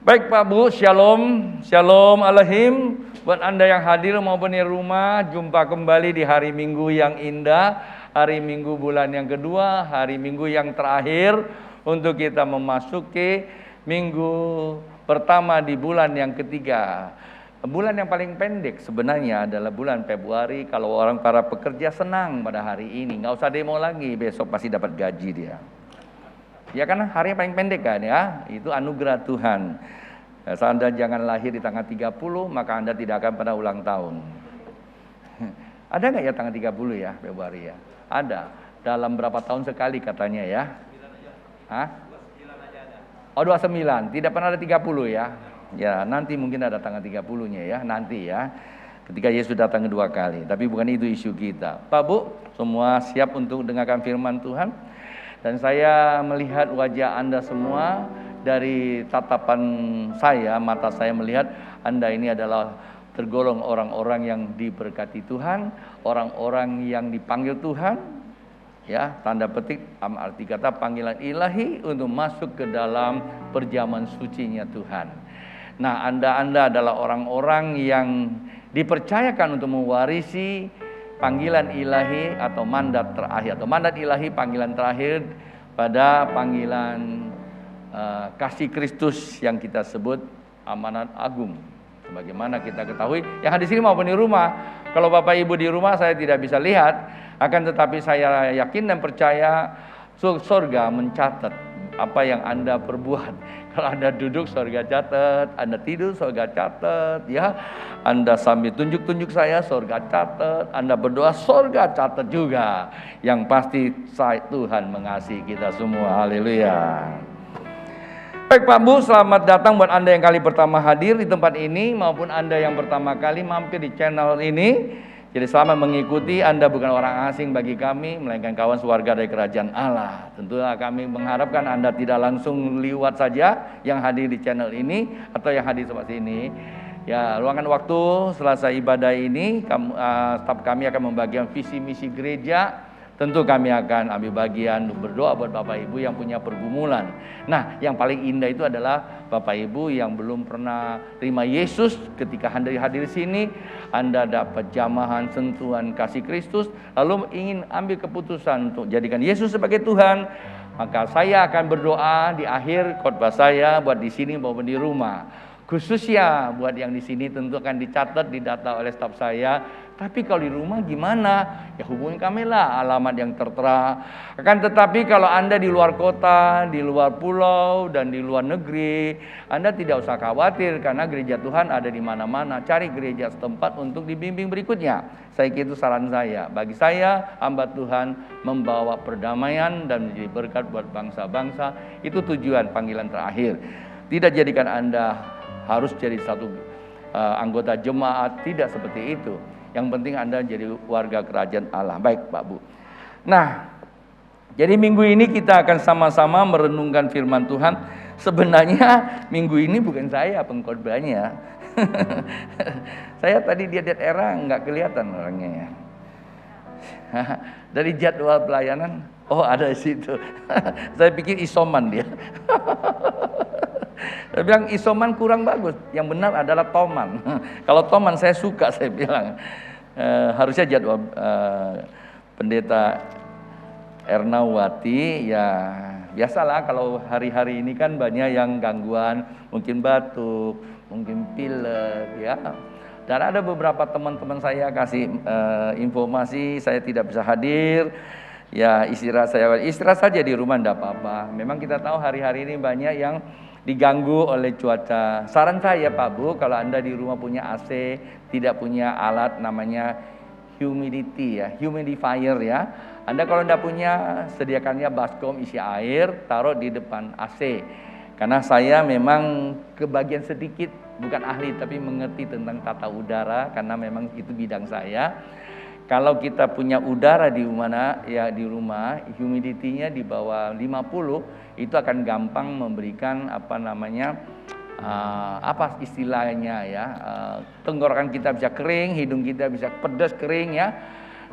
Baik Pak Bu, Shalom, Shalom Alaikum. Buat Anda yang hadir maupun di rumah, jumpa kembali di hari Minggu yang indah, hari Minggu bulan yang kedua, hari Minggu yang terakhir untuk kita memasuki minggu pertama di bulan yang ketiga. Bulan yang paling pendek sebenarnya adalah bulan Februari. Kalau orang para pekerja senang pada hari ini, nggak usah demo lagi, besok pasti dapat gaji dia. Ya kan hari yang paling pendek kan ya, itu anugerah Tuhan. Anda jangan lahir di tanggal 30, maka Anda tidak akan pernah ulang tahun. Ada nggak ya tanggal 30 ya Februari ya? Ada. Dalam berapa tahun sekali katanya ya? Hah? Oh 29, tidak pernah ada 30 ya? Ya nanti mungkin ada tanggal 30-nya ya, nanti ya. Ketika Yesus datang kedua kali. Tapi bukan itu isu kita. Pak Bu, semua siap untuk dengarkan firman Tuhan? Dan saya melihat wajah Anda semua dari tatapan saya, mata saya melihat Anda ini adalah tergolong orang-orang yang diberkati Tuhan, orang-orang yang dipanggil Tuhan, ya tanda petik arti kata panggilan ilahi untuk masuk ke dalam perjamuan sucinya Tuhan. Nah, Anda adalah orang-orang yang dipercayakan untuk mewarisi panggilan ilahi atau mandat terakhir, atau mandat ilahi panggilan terakhir pada panggilan kasih Kristus yang kita sebut amanat agung. Sebagaimana kita ketahui yang di sini maupun di rumah. Kalau Bapak Ibu di rumah saya tidak bisa lihat, akan tetapi saya yakin dan percaya surga mencatat apa yang Anda perbuat. Kalau Anda duduk, surga catat. Anda tidur, surga catat. Ya, Anda sambil tunjuk-tunjuk saya, surga catat. Anda berdoa, surga catat juga. Yang pasti Tuhan mengasihi kita semua. Haleluya. Baik Pak Bu, selamat datang buat Anda yang kali pertama hadir di tempat ini maupun Anda yang pertama kali mampir di channel ini. Jadi selamat mengikuti, Anda bukan orang asing bagi kami, melainkan kawan sewarga dari kerajaan Allah. Tentunya kami mengharapkan Anda tidak langsung liwat saja yang hadir di channel ini atau yang hadir seperti ini. Ya, luangkan waktu selesai ibadah ini, staf kami akan membagikan visi misi gereja. Tentu kami akan ambil bagian berdoa buat Bapak Ibu yang punya pergumulan. Nah, yang paling indah itu adalah Bapak Ibu yang belum pernah terima Yesus, ketika Anda hadir di sini, Anda dapat jamahan sentuhan kasih Kristus, lalu ingin ambil keputusan untuk jadikan Yesus sebagai Tuhan, maka saya akan berdoa di akhir khotbah saya buat di sini maupun di rumah. Khususnya buat yang di sini tentu akan dicatat, didata oleh staf saya. Tapi kalau di rumah gimana? Ya hubungi kami lah, alamat yang tertera. Akan tetapi kalau Anda di luar kota, di luar pulau, dan di luar negeri, Anda tidak usah khawatir karena gereja Tuhan ada di mana-mana. Cari gereja setempat untuk dibimbing berikutnya. Saya kira itu saran saya. Bagi saya, hamba Tuhan membawa perdamaian dan menjadi berkat buat bangsa-bangsa. Itu tujuan panggilan terakhir. Tidak jadikan Anda harus jadi satu anggota jemaat, tidak seperti itu. Yang penting Anda jadi warga kerajaan Allah. Baik Pak Bu. Nah, jadi minggu ini kita akan sama-sama merenungkan firman Tuhan. Sebenarnya minggu ini bukan saya pengkhotbahnya. Saya tadi di era nggak kelihatan orangnya ya. Dari jadwal pelayanan, oh ada di situ. Saya pikir isoman dia. Saya bilang isoman kurang bagus, yang benar adalah toman. Kalau toman saya suka, saya bilang harusnya jadwal pendeta Ernawati. Ya biasalah kalau hari-hari ini kan banyak yang gangguan, mungkin batuk, mungkin pilek ya. Dan ada beberapa teman-teman saya kasih informasi saya tidak bisa hadir. Ya istirahat saja di rumah, enggak apa-apa. Memang kita tahu hari-hari ini banyak yang diganggu oleh cuaca. Saran saya Pak Bu, kalau Anda di rumah punya AC, tidak punya alat namanya humidity ya, humidifier ya. Anda kalau enggak punya, sediakannya baskom isi air, taruh di depan AC. Karena saya memang kebagian sedikit, bukan ahli tapi mengerti tentang tata udara, karena memang itu bidang saya. Kalau kita punya udara di mana ya di rumah, humidity-nya di bawah 50, itu akan gampang memberikan apa istilahnya ya, tenggorokan kita bisa kering, hidung kita bisa pedas kering ya.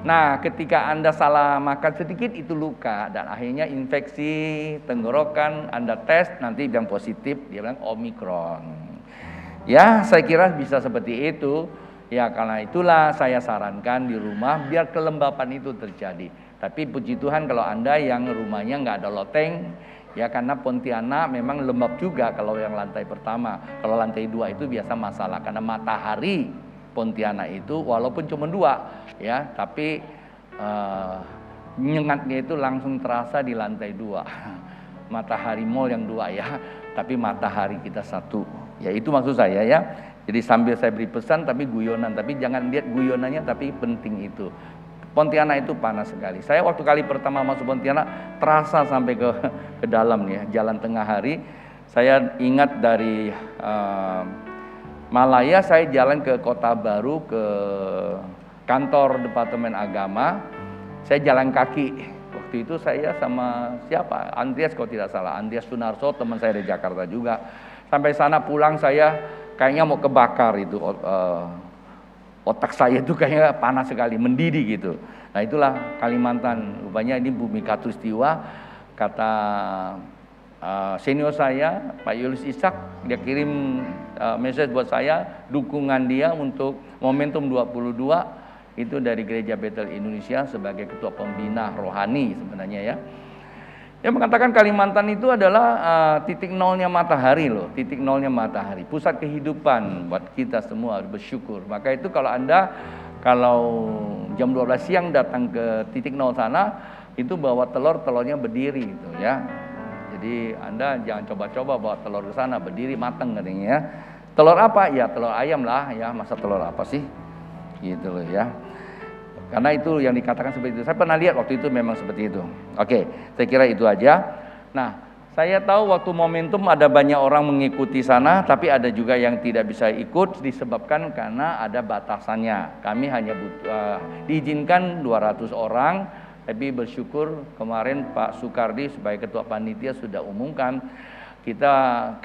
Nah, ketika Anda salah makan sedikit itu luka dan akhirnya infeksi tenggorokan, Anda tes nanti bilang positif, dia bilang Omikron. Ya, saya kira bisa seperti itu. Ya, karena itulah saya sarankan di rumah biar kelembapan itu terjadi. Tapi puji Tuhan kalau Anda yang rumahnya nggak ada loteng, ya karena Pontianak memang lembab juga kalau yang lantai pertama. Kalau lantai 2 itu biasa masalah karena matahari Pontianak itu walaupun cuma 2 ya, tapi nyengatnya itu langsung terasa di lantai 2. Matahari mall yang 2 ya, tapi matahari kita 1. Ya itu maksud saya ya. Jadi sambil saya beri pesan tapi guyonan, tapi jangan lihat guyonannya tapi penting itu. Pontianak itu panas sekali. Saya waktu kali pertama masuk Pontianak terasa sampai ke dalam ya, jalan tengah hari. Saya ingat dari Malaya saya jalan ke Kota Baru ke kantor Departemen Agama. Saya jalan kaki. Waktu itu saya sama siapa? Andreas kalau tidak salah, Andreas Sunarso, teman saya dari Jakarta juga. Sampai sana pulang saya kayaknya mau kebakar itu, otak saya itu kayaknya panas sekali, mendidih gitu. Nah itulah Kalimantan, rupanya ini bumi katulistiwa. Kata senior saya, Pak Yulius Ishak, dia kirim message buat saya, dukungan dia untuk momentum 22 itu dari Gereja Bethel Indonesia sebagai ketua pembina rohani sebenarnya ya. Dia mengatakan Kalimantan itu adalah titik nolnya matahari loh, titik nolnya matahari, pusat kehidupan buat kita semua, harus bersyukur. Maka itu kalau Anda jam 12 siang datang ke titik nol sana, itu bawa telurnya berdiri gitu ya. Jadi Anda jangan coba-coba bawa telur ke sana, berdiri matang katanya ya. Telur apa? Ya telur ayam lah ya, masa telur apa sih? Gitu loh ya. Karena itu yang dikatakan seperti itu. Saya pernah lihat waktu itu memang seperti itu. Oke, saya kira itu aja. Nah, saya tahu waktu momentum ada banyak orang mengikuti sana, tapi ada juga yang tidak bisa ikut disebabkan karena ada batasannya. Kami hanya diizinkan 200 orang, tapi bersyukur kemarin Pak Sukardi sebagai ketua panitia sudah umumkan. Kita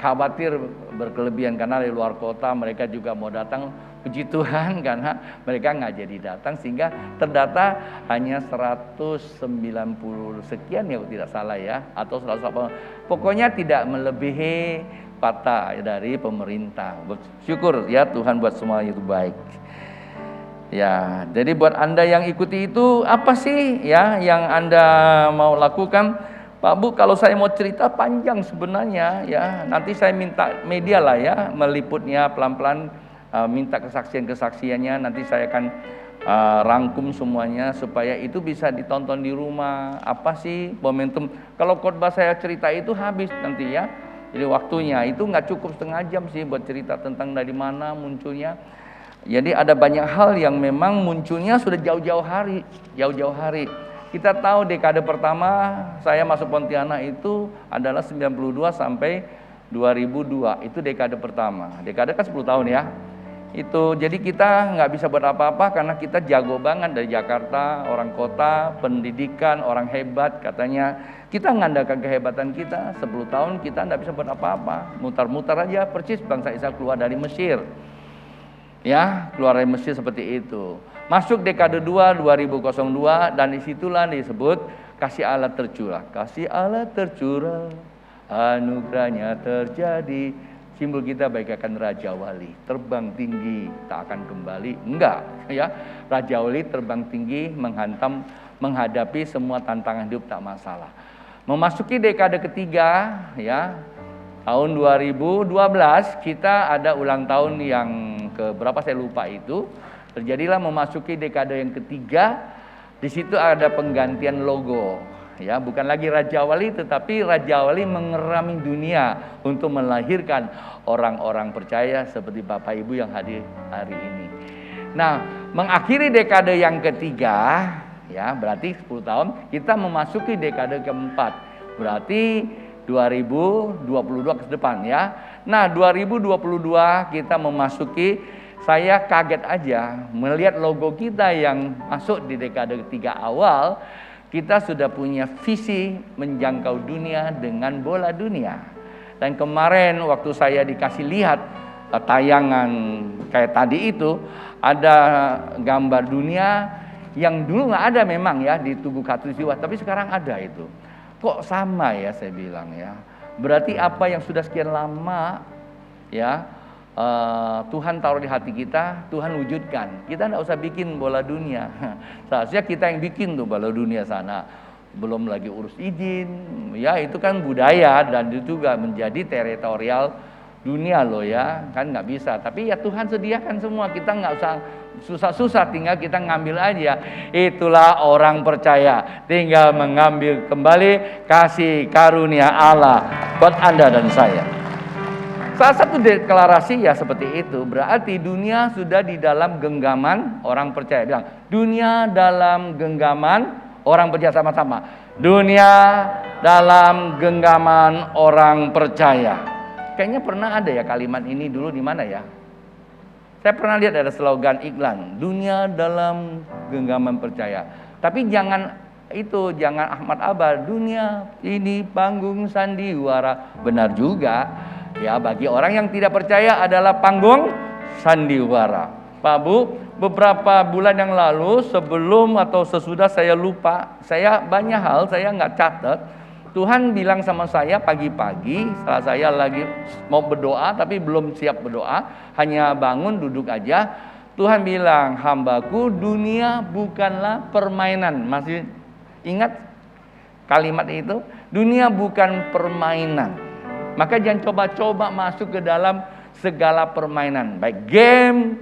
khawatir berkelebihan karena dari luar kota mereka juga mau datang. Puji Tuhan karena mereka nggak jadi datang sehingga terdata hanya 190 sekian ya tidak salah ya, atau 180. Pokoknya tidak melebihi kata dari pemerintah. Bersyukur ya Tuhan buat semua itu baik. Ya, jadi buat Anda yang ikuti itu apa sih ya yang Anda mau lakukan? Pak Bu, kalau saya mau cerita panjang sebenarnya ya, nanti saya minta media lah ya meliputnya pelan-pelan. Minta kesaksian-kesaksiannya, nanti saya akan rangkum semuanya supaya itu bisa ditonton di rumah. Apa sih momentum? Kalau khotbah saya cerita itu habis nanti ya, jadi waktunya itu nggak cukup setengah jam sih buat cerita tentang dari mana munculnya. Jadi ada banyak hal yang memang munculnya sudah jauh-jauh hari. Kita tahu dekade pertama saya masuk Pontianak itu adalah 92 sampai 2002, itu dekade pertama. Dekade kan 10 tahun ya. Itu jadi kita nggak bisa buat apa-apa karena kita jago banget dari Jakarta, orang kota, pendidikan, orang hebat katanya. Kita ngandalkan kehebatan kita, 10 tahun kita nggak bisa buat apa-apa, mutar-mutar aja persis bangsa Israel keluar dari Mesir. Ya, keluar dari Mesir seperti itu. Masuk dekade 2, 2002 dan disitulah disebut kasih Allah tercurah. Kasih Allah tercurah, anugerahnya terjadi. Simbol kita bagaikan Raja Wali, terbang tinggi, tak akan kembali. Enggak, ya. Raja Wali terbang tinggi, menghadapi semua tantangan hidup tak masalah. Memasuki dekade ketiga, ya, tahun 2012 kita ada ulang tahun yang ke berapa saya lupa itu. Terjadilah memasuki dekade yang ketiga, di situ ada penggantian logo. Ya, bukan lagi Raja Wali tetapi Raja Wali mengerami dunia untuk melahirkan orang-orang percaya seperti Bapak Ibu yang hadir hari ini. Nah, mengakhiri dekade yang ketiga, ya berarti 10 tahun, kita memasuki dekade keempat. Berarti 2022 ke depan ya. Nah, 2022 kita memasuki, saya kaget aja melihat logo kita yang masuk di dekade ketiga awal. Kita sudah punya visi menjangkau dunia dengan bola dunia. Dan kemarin waktu saya dikasih lihat tayangan kayak tadi itu, ada gambar dunia yang dulu nggak ada memang ya di tubuh khatulistiwa, tapi sekarang ada itu. Kok sama ya saya bilang ya. Berarti apa yang sudah sekian lama ya Tuhan taruh di hati kita, Tuhan wujudkan. Kita nggak usah bikin bola dunia. Seharusnya kita yang bikin tuh bola dunia sana. Belum lagi urus izin, ya itu kan budaya dan itu juga menjadi teritorial dunia loh ya, kan nggak bisa. Tapi ya Tuhan sediakan semua, kita nggak usah susah-susah, tinggal kita ngambil aja. Itulah orang percaya, tinggal mengambil kembali kasih karunia Allah buat Anda dan saya. Salah satu deklarasi ya seperti itu, berarti dunia sudah di dalam genggaman orang percaya. Bilang, dunia dalam genggaman orang percaya, sama-sama. Dunia dalam genggaman orang percaya. Kayaknya pernah ada ya kalimat ini dulu di mana ya? Saya pernah lihat ada slogan iklan, dunia dalam genggaman percaya. Tapi jangan Ahmad Albar, dunia ini panggung sandiwara. Benar juga. Ya, bagi orang yang tidak percaya adalah panggung sandiwara. Pak Bu, beberapa bulan yang lalu sebelum atau sesudah saya lupa, saya banyak hal saya nggak catat. Tuhan bilang sama saya pagi-pagi, setelah saya lagi mau berdoa tapi belum siap berdoa, hanya bangun duduk aja. Tuhan bilang, hambaku, dunia bukanlah permainan. Masih ingat kalimat itu? Dunia bukan permainan. Maka jangan coba-coba masuk ke dalam segala permainan, baik game,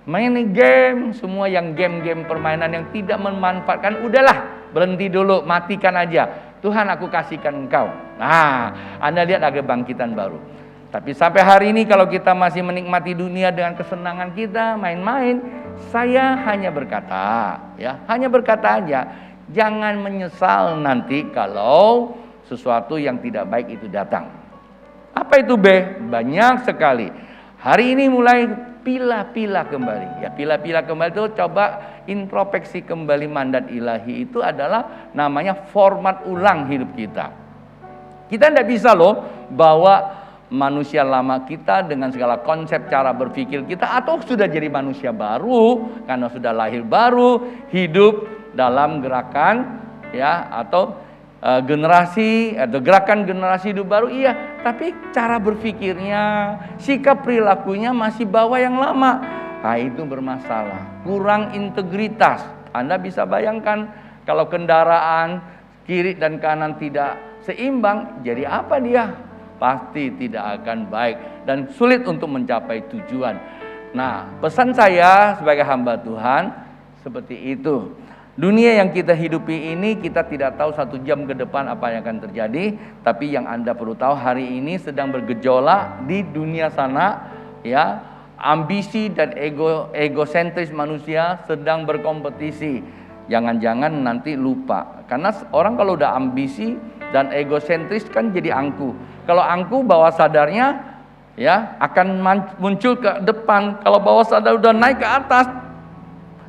main game, semua yang game-game permainan yang tidak memanfaatkan, udahlah, berhenti dulu, matikan aja. Tuhan, aku kasihkan engkau. Nah, Anda lihat ada kebangkitan baru. Tapi sampai hari ini kalau kita masih menikmati dunia dengan kesenangan kita, main-main, saya hanya berkata, ya, hanya berkata aja, jangan menyesal nanti kalau sesuatu yang tidak baik itu datang. Apa itu B? Banyak sekali. Hari ini mulai pilah-pilah kembali. Ya, pilah-pilah kembali itu coba introspeksi kembali mandat ilahi itu adalah namanya format ulang hidup kita. Kita tidak bisa loh bawa manusia lama kita dengan segala konsep cara berpikir kita atau sudah jadi manusia baru karena sudah lahir baru, hidup dalam gerakan ya atau generasi atau gerakan generasi hidup baru, iya, tapi cara berpikirnya, sikap perilakunya masih bawa yang lama. Nah, itu bermasalah, kurang integritas. Anda bisa bayangkan kalau kendaraan kiri dan kanan tidak seimbang, jadi apa dia? Pasti tidak akan baik dan sulit untuk mencapai tujuan. Nah, pesan saya sebagai hamba Tuhan seperti itu. Dunia yang kita hidupi ini kita tidak tahu 1 jam ke depan apa yang akan terjadi. Tapi yang Anda perlu tahu hari ini sedang bergejolak di dunia sana ya. Ambisi dan egosentris manusia sedang berkompetisi. Jangan-jangan nanti lupa. Karena orang kalau udah ambisi dan egosentris kan jadi angku. Kalau angku bawah sadarnya ya akan muncul ke depan. Kalau bawah sadar udah naik ke atas,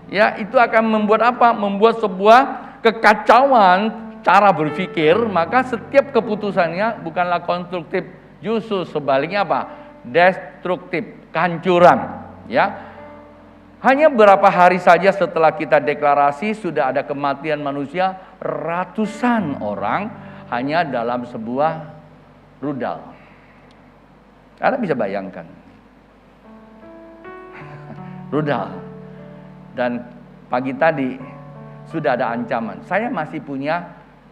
ya itu akan membuat apa? Membuat sebuah kekacauan cara berpikir, maka setiap keputusannya bukanlah konstruktif, justru sebaliknya apa? Destruktif, kehancuran. Ya, hanya beberapa hari saja setelah kita deklarasi sudah ada kematian manusia, ratusan orang hanya dalam sebuah rudal. Anda bisa bayangkan, rudal. Dan pagi tadi sudah ada ancaman, saya masih punya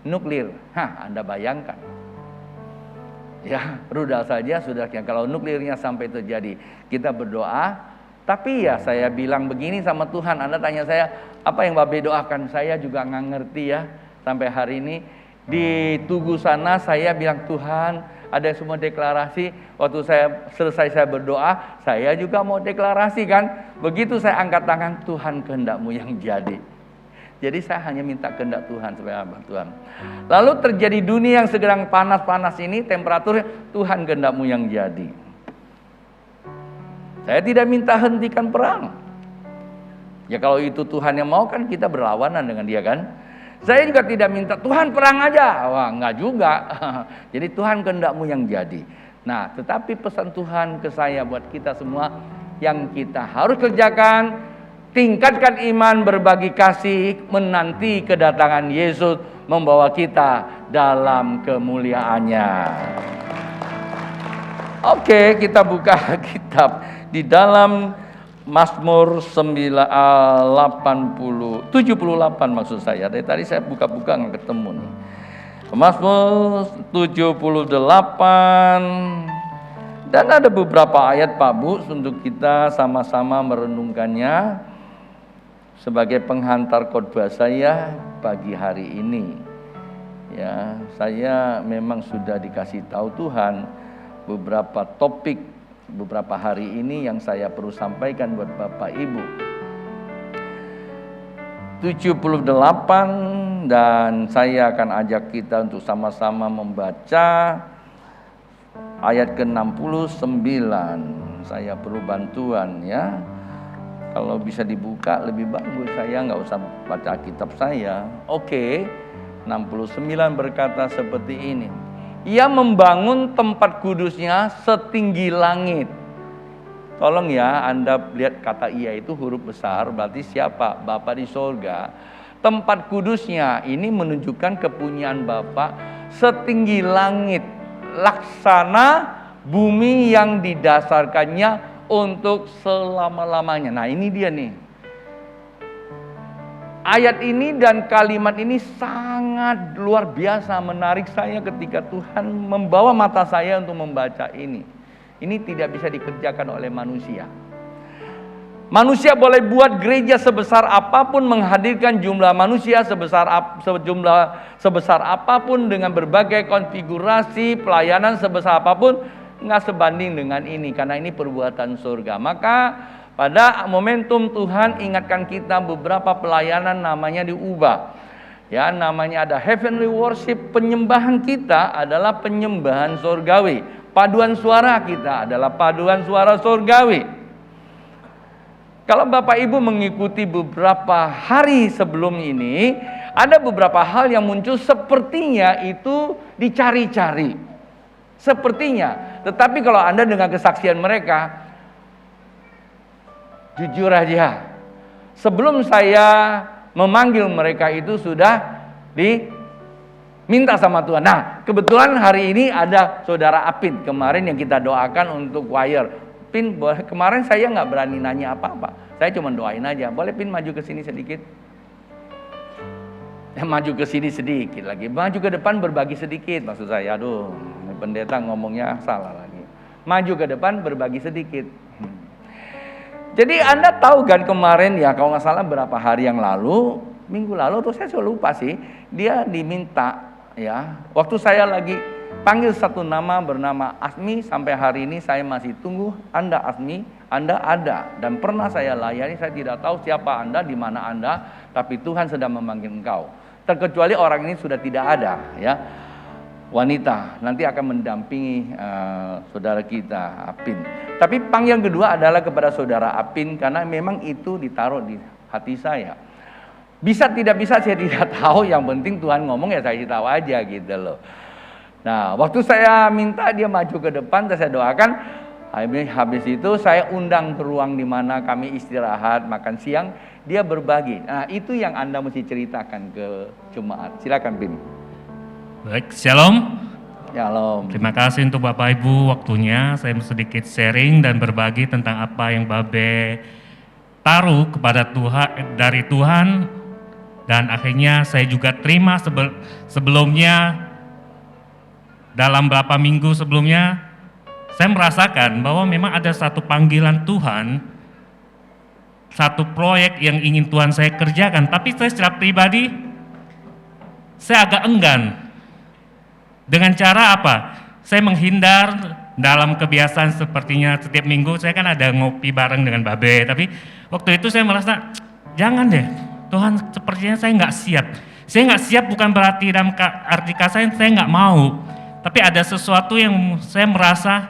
nuklir. Anda bayangkan. Ya, rudal saja sudah, kalau nuklirnya sampai terjadi, kita berdoa. Tapi ya saya bilang begini sama Tuhan, Anda tanya saya, apa yang Babe doakan? Saya juga nggak ngerti ya. Sampai hari ini di Tugu sana saya bilang, Tuhan, ada semua deklarasi. Waktu selesai saya berdoa, saya juga mau deklarasi kan. Begitu saya angkat tangan, Tuhan kehendak-Mu yang jadi. Jadi saya hanya minta kehendak Tuhan sebagai hamba Tuhan. Lalu terjadi dunia yang sedang panas-panas ini, temperaturnya, Tuhan kehendak-Mu yang jadi. Saya tidak minta hentikan perang. Ya kalau itu Tuhan yang mau kan kita berlawanan dengan dia kan. Saya juga tidak minta Tuhan perang aja. Wah, enggak juga. Jadi Tuhan kehendak-Mu yang jadi. Nah, tetapi pesan Tuhan ke saya buat kita semua yang kita harus kerjakan, tingkatkan iman, berbagi kasih, menanti kedatangan Yesus membawa kita dalam kemuliaannya. Oke, kita buka kitab di dalam Mazmur 78 maksud saya. Dari tadi saya buka-buka nggak ketemu nih. Mazmur 78. Dan ada beberapa ayat Pak Bu untuk kita sama-sama merenungkannya sebagai penghantar khotbah saya pagi hari ini. Ya, saya memang sudah dikasih tahu Tuhan beberapa topik beberapa hari ini yang saya perlu sampaikan buat Bapak Ibu. 78 dan saya akan ajak kita untuk sama-sama membaca ayat ke-69. Saya perlu bantuan ya. Kalau bisa dibuka lebih bagus, saya nggak usah baca kitab saya. Oke, 69 berkata seperti ini. Ia membangun tempat kudusnya setinggi langit. Tolong ya, Anda lihat kata ia itu huruf besar, berarti siapa? Bapa di sorga. Tempat kudusnya ini menunjukkan kepunyaan Bapa setinggi langit. Laksana bumi yang didasarkannya untuk selama-lamanya. Nah ini dia nih. Ayat ini dan kalimat ini sangat luar biasa menarik saya ketika Tuhan membawa mata saya untuk membaca ini. Ini tidak bisa dikerjakan oleh manusia. Manusia boleh buat gereja sebesar apapun, menghadirkan jumlah manusia sebesar apapun dengan berbagai konfigurasi pelayanan sebesar apapun, nggak sebanding dengan ini karena ini perbuatan surga. Maka pada momentum Tuhan ingatkan kita beberapa pelayanan namanya diubah. Ya, namanya ada heavenly worship, penyembahan kita adalah penyembahan surgawi. Paduan suara kita adalah paduan suara surgawi. Kalau Bapak Ibu mengikuti beberapa hari sebelum ini, ada beberapa hal yang muncul sepertinya itu dicari-cari. Sepertinya. Tetapi kalau Anda dengan kesaksian mereka, jujur aja, sebelum saya memanggil mereka itu sudah diminta sama Tuhan. Nah, kebetulan hari ini ada Saudara Apin kemarin yang kita doakan untuk choir. Pin, kemarin saya nggak berani nanya apa-apa. Saya cuma doain aja. Boleh Pin maju ke sini sedikit? Maju ke sini sedikit lagi. Maju ke depan berbagi sedikit. Maksud saya, aduh, pendeta ngomongnya salah lagi. Maju ke depan berbagi sedikit. Jadi Anda tahu kan kemarin ya, kalau nggak salah berapa hari yang lalu, minggu lalu tuh saya sudah lupa sih. Dia diminta ya. Waktu saya lagi panggil satu nama bernama Asmi, sampai hari ini saya masih tunggu Anda Asmi, Anda ada dan pernah saya layani. Saya tidak tahu siapa Anda, di mana Anda, tapi Tuhan sedang memanggil engkau. Terkecuali orang ini sudah tidak ada ya, wanita nanti akan mendampingi saudara kita Apin. Tapi panggilan kedua adalah kepada saudara Apin karena memang itu ditaruh di hati saya. Bisa tidak bisa saya tidak tahu, yang penting Tuhan ngomong ya saya tahu aja gitu loh. Nah, waktu saya minta dia maju ke depan, saya doakan. Habis itu saya undang ke ruang di mana kami istirahat, makan siang. Dia berbagi. Nah, itu yang Anda mesti ceritakan ke jemaat. Silakan, Bim. Baik, shalom. Shalom. Terima kasih untuk Bapak Ibu waktunya. Saya sedikit sharing dan berbagi tentang apa yang Babe taruh kepada Tuhan dari Tuhan, dan akhirnya saya juga terima sebelumnya. Dalam beberapa minggu sebelumnya, saya merasakan bahwa memang ada satu panggilan Tuhan, satu proyek yang ingin Tuhan saya kerjakan. Tapi saya secara pribadi, saya agak enggan. Dengan cara apa? Saya menghindar dalam kebiasaan sepertinya setiap minggu, saya kan ada ngopi bareng dengan Babe. Tapi waktu itu saya merasa, jangan deh, Tuhan sepertinya saya nggak siap. Saya nggak siap bukan berarti dalam arti kata saya nggak mau. Tapi ada sesuatu yang saya merasa,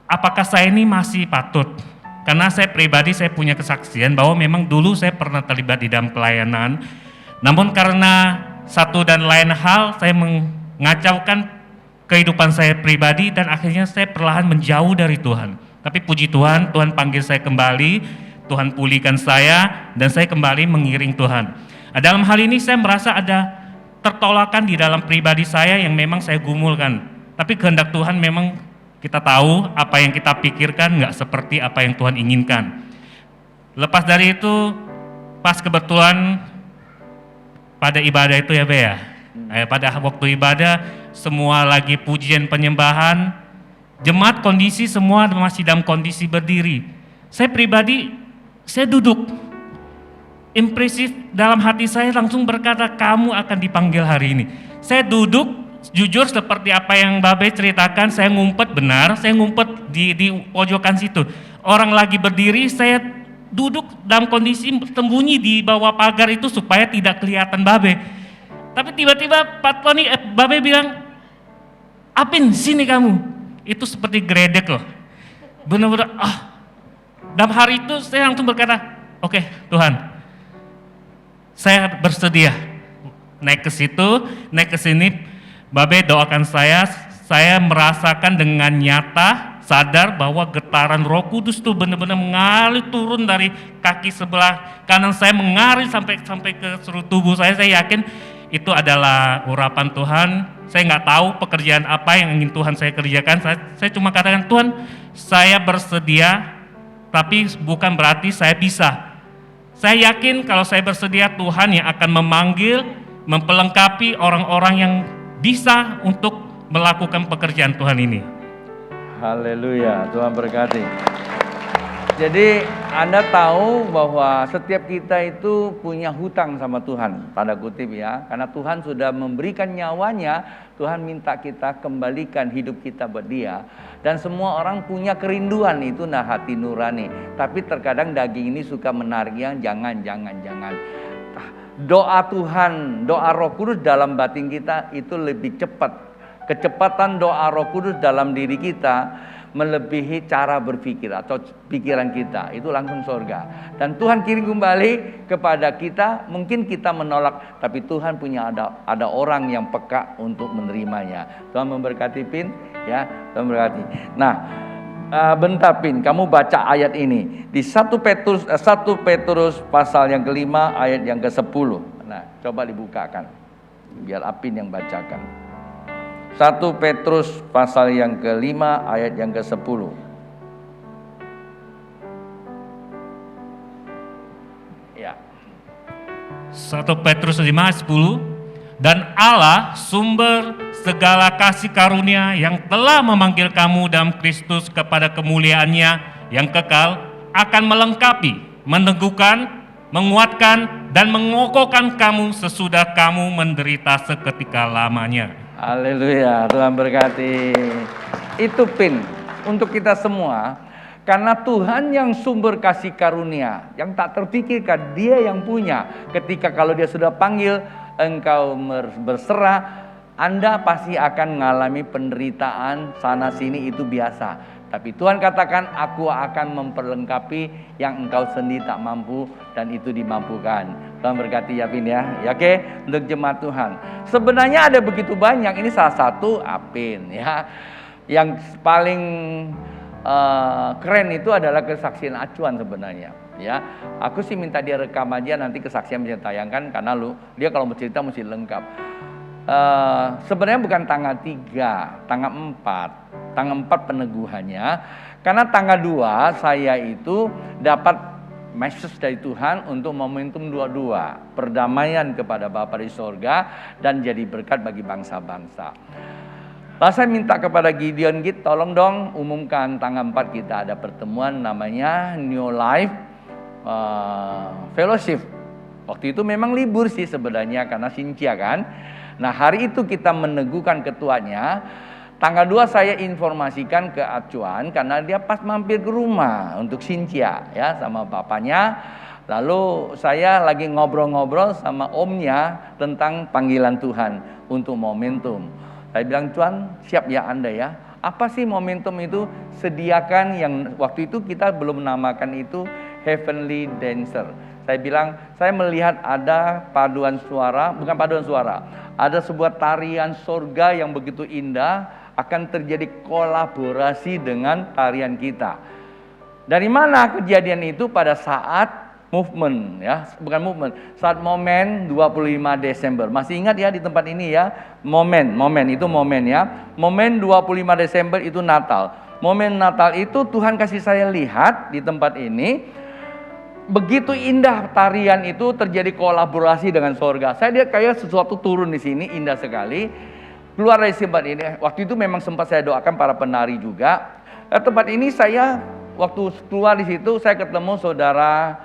apakah saya ini masih patut? Karena saya pribadi saya punya kesaksian bahwa memang dulu saya pernah terlibat di dalam pelayanan. Namun karena satu dan lain hal saya mengacaukan kehidupan saya pribadi dan akhirnya saya perlahan menjauh dari Tuhan. Tapi puji Tuhan, Tuhan panggil saya kembali Tuhan pulihkan saya dan saya kembali mengiring Tuhan. Nah, dalam hal ini saya merasa ada tertolakkan di dalam pribadi saya yang memang saya gumulkan. Tapi kehendak Tuhan memang kita tahu apa yang kita pikirkan nggak seperti apa yang Tuhan inginkan. Lepas dari itu, pas kebetulan pada ibadah itu ya Be ya, pada waktu ibadah semua lagi pujian penyembahan, jemaat kondisi semua masih dalam kondisi berdiri. Saya pribadi, saya duduk. Impresif dalam hati saya langsung berkata, kamu akan dipanggil hari ini. Saya duduk, jujur seperti apa yang Babe ceritakan, saya ngumpet benar, saya ngumpet di pojokan situ. Orang lagi berdiri, saya duduk dalam kondisi sembunyi di bawah pagar itu supaya tidak kelihatan Babe. Tapi tiba-tiba Pak Tony, Babe bilang, Apin sini kamu. Itu seperti geredek loh. Benar-benar, dalam hari itu saya langsung berkata, oke, Tuhan, saya bersedia naik ke situ, naik ke sini. Babe doakan saya merasakan dengan nyata, sadar bahwa getaran Roh Kudus itu benar-benar mengalir turun dari kaki sebelah kanan saya, mengalir sampai ke seluruh tubuh saya. Saya yakin itu adalah urapan Tuhan. Saya nggak tahu pekerjaan apa yang ingin Tuhan saya kerjakan. Saya cuma katakan, Tuhan, saya bersedia, tapi bukan berarti saya bisa. Saya yakin kalau saya bersedia, Tuhan yang akan memanggil, mempelengkapi orang-orang yang bisa untuk melakukan pekerjaan Tuhan ini. Haleluya, Tuhan berkati. Jadi Anda tahu bahwa setiap kita itu punya hutang sama Tuhan, tanda kutip ya. Karena Tuhan sudah memberikan nyawanya, Tuhan minta kita kembalikan hidup kita buat Dia. Dan semua orang punya kerinduan itu, nah hati nurani. Tapi terkadang daging ini suka menarik yang jangan. Doa Tuhan, doa Roh Kudus dalam batin kita itu lebih cepat. Kecepatan doa Roh Kudus dalam diri kita melebihi cara berpikir atau pikiran kita, itu langsung surga. Dan Tuhan kirim kembali kepada kita, mungkin kita menolak, tapi Tuhan punya ada orang yang peka untuk menerimanya. Tuhan memberkati Pin, ya, Tuhan memberkati. Nah, bentar Pin, kamu baca ayat ini di 1 Petrus pasal yang kelima ayat yang ke-10. Nah, coba dibukakan, biar Apin yang bacakan. 1 Petrus pasal yang ke-5 ayat yang ke-10. Ya. 1 Petrus 5 ayat 10. Dan Allah sumber segala kasih karunia yang telah memanggil kamu dalam Kristus kepada kemuliaannya yang kekal akan melengkapi, meneguhkan, menguatkan dan mengokohkan kamu sesudah kamu menderita seketika lamanya. Haleluya, Tuhan berkati. Itu Pin untuk kita semua, karena Tuhan yang sumber kasih karunia, yang tak terpikirkan, Dia yang punya. Ketika kalau Dia sudah panggil engkau berserah, Anda pasti akan mengalami penderitaan sana sini, itu biasa. Tapi Tuhan katakan, aku akan memperlengkapi yang engkau sendiri tak mampu, dan itu dimampukan. Tuhan berkati ya Pin ya. Ya oke, untuk jemaat Tuhan. Sebenarnya ada begitu banyak, ini salah satu Apin ya. Yang paling keren itu adalah kesaksian acuan sebenarnya. Ya, aku sih minta dia rekam aja, nanti kesaksian bisa tayangkan, karena dia kalau mau cerita mesti lengkap. Sebenarnya bukan tanggal 3, tanggal 4 peneguhannya. Karena tanggal 2 saya itu dapat message dari Tuhan untuk momentum 22, perdamaian kepada Bapa di sorga dan jadi berkat bagi bangsa-bangsa. Lalu saya minta kepada Gideon, tolong dong umumkan tanggal 4 kita ada pertemuan namanya New Life Fellowship. Waktu itu memang libur sih sebenarnya karena Cynthia kan. Nah hari itu kita meneguhkan ketuanya. Tanggal 2 saya informasikan ke Acuan karena dia pas mampir ke rumah untuk Cynthia ya sama bapaknya. Lalu saya lagi ngobrol-ngobrol sama omnya tentang panggilan Tuhan untuk momentum. Saya bilang, Tuan siap ya Anda ya. Apa sih momentum itu? Sediakan yang waktu itu kita belum menamakan itu Heavenly Dancer. Saya bilang, saya melihat ada paduan suara, bukan paduan suara. Ada sebuah tarian surga yang begitu indah, akan terjadi kolaborasi dengan tarian kita. Dari mana kejadian itu? Pada saat movement, ya, bukan movement, saat momen 25 Desember. Masih ingat ya di tempat ini ya, momen itu momen ya. Momen 25 Desember itu Natal. Momen Natal itu Tuhan kasih saya lihat di tempat ini, begitu indah tarian itu, terjadi kolaborasi dengan sorga. Saya lihat kayak sesuatu turun di sini, indah sekali. Keluar dari tempat ini, waktu itu memang sempat saya doakan para penari juga. Tempat ini saya waktu keluar di situ, saya ketemu saudara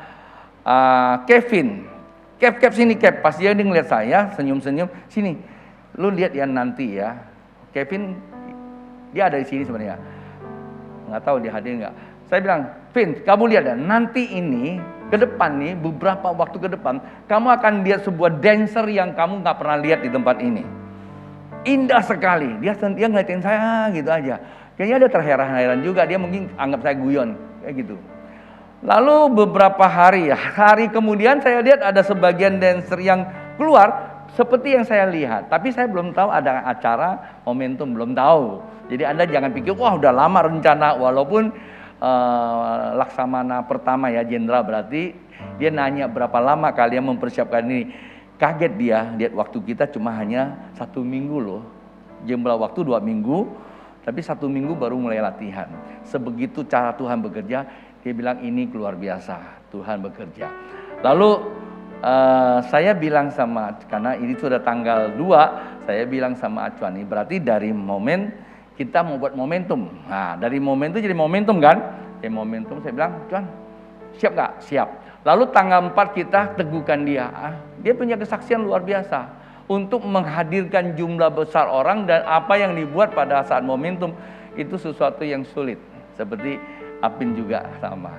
Kevin. Kev sini Kev, pas dia ngeliat saya senyum-senyum, sini, lu lihat ya nanti ya. Kevin dia ada di sini sebenarnya, nggak tahu dia hadir nggak. Saya bilang, Vin, kamu lihat ya, nanti ini ke depan nih, beberapa waktu ke depan, kamu akan lihat sebuah dancer yang kamu nggak pernah lihat di tempat ini. Indah sekali. Dia ngeliatin saya gitu aja. Kayaknya dia terheran-heran juga. Dia mungkin anggap saya guyon kayak gitu. Lalu beberapa hari kemudian saya lihat ada sebagian dancer yang keluar seperti yang saya lihat. Tapi saya belum tahu ada acara momentum, belum tahu. Jadi Anda jangan pikir wah udah lama rencana. Walaupun Laksamana pertama ya, jenderal, berarti dia nanya berapa lama kalian mempersiapkan ini. Kaget dia, lihat waktu kita cuma hanya 1 minggu loh. Jumlah waktu 2 minggu, tapi 1 minggu baru mulai latihan. Sebegitu cara Tuhan bekerja, dia bilang ini luar biasa, Tuhan bekerja. Lalu saya bilang karena ini sudah tanggal 2, saya bilang sama Acuan, ini berarti dari momen kita mau buat momentum. Nah, dari momen itu jadi momentum kan? Dari momentum saya bilang, Acuan, siap gak? Siap. Lalu tanggal 4 kita teguhkan dia. Dia punya kesaksian luar biasa untuk menghadirkan jumlah besar orang, dan apa yang dibuat pada saat momentum itu sesuatu yang sulit. Seperti Apin juga sama.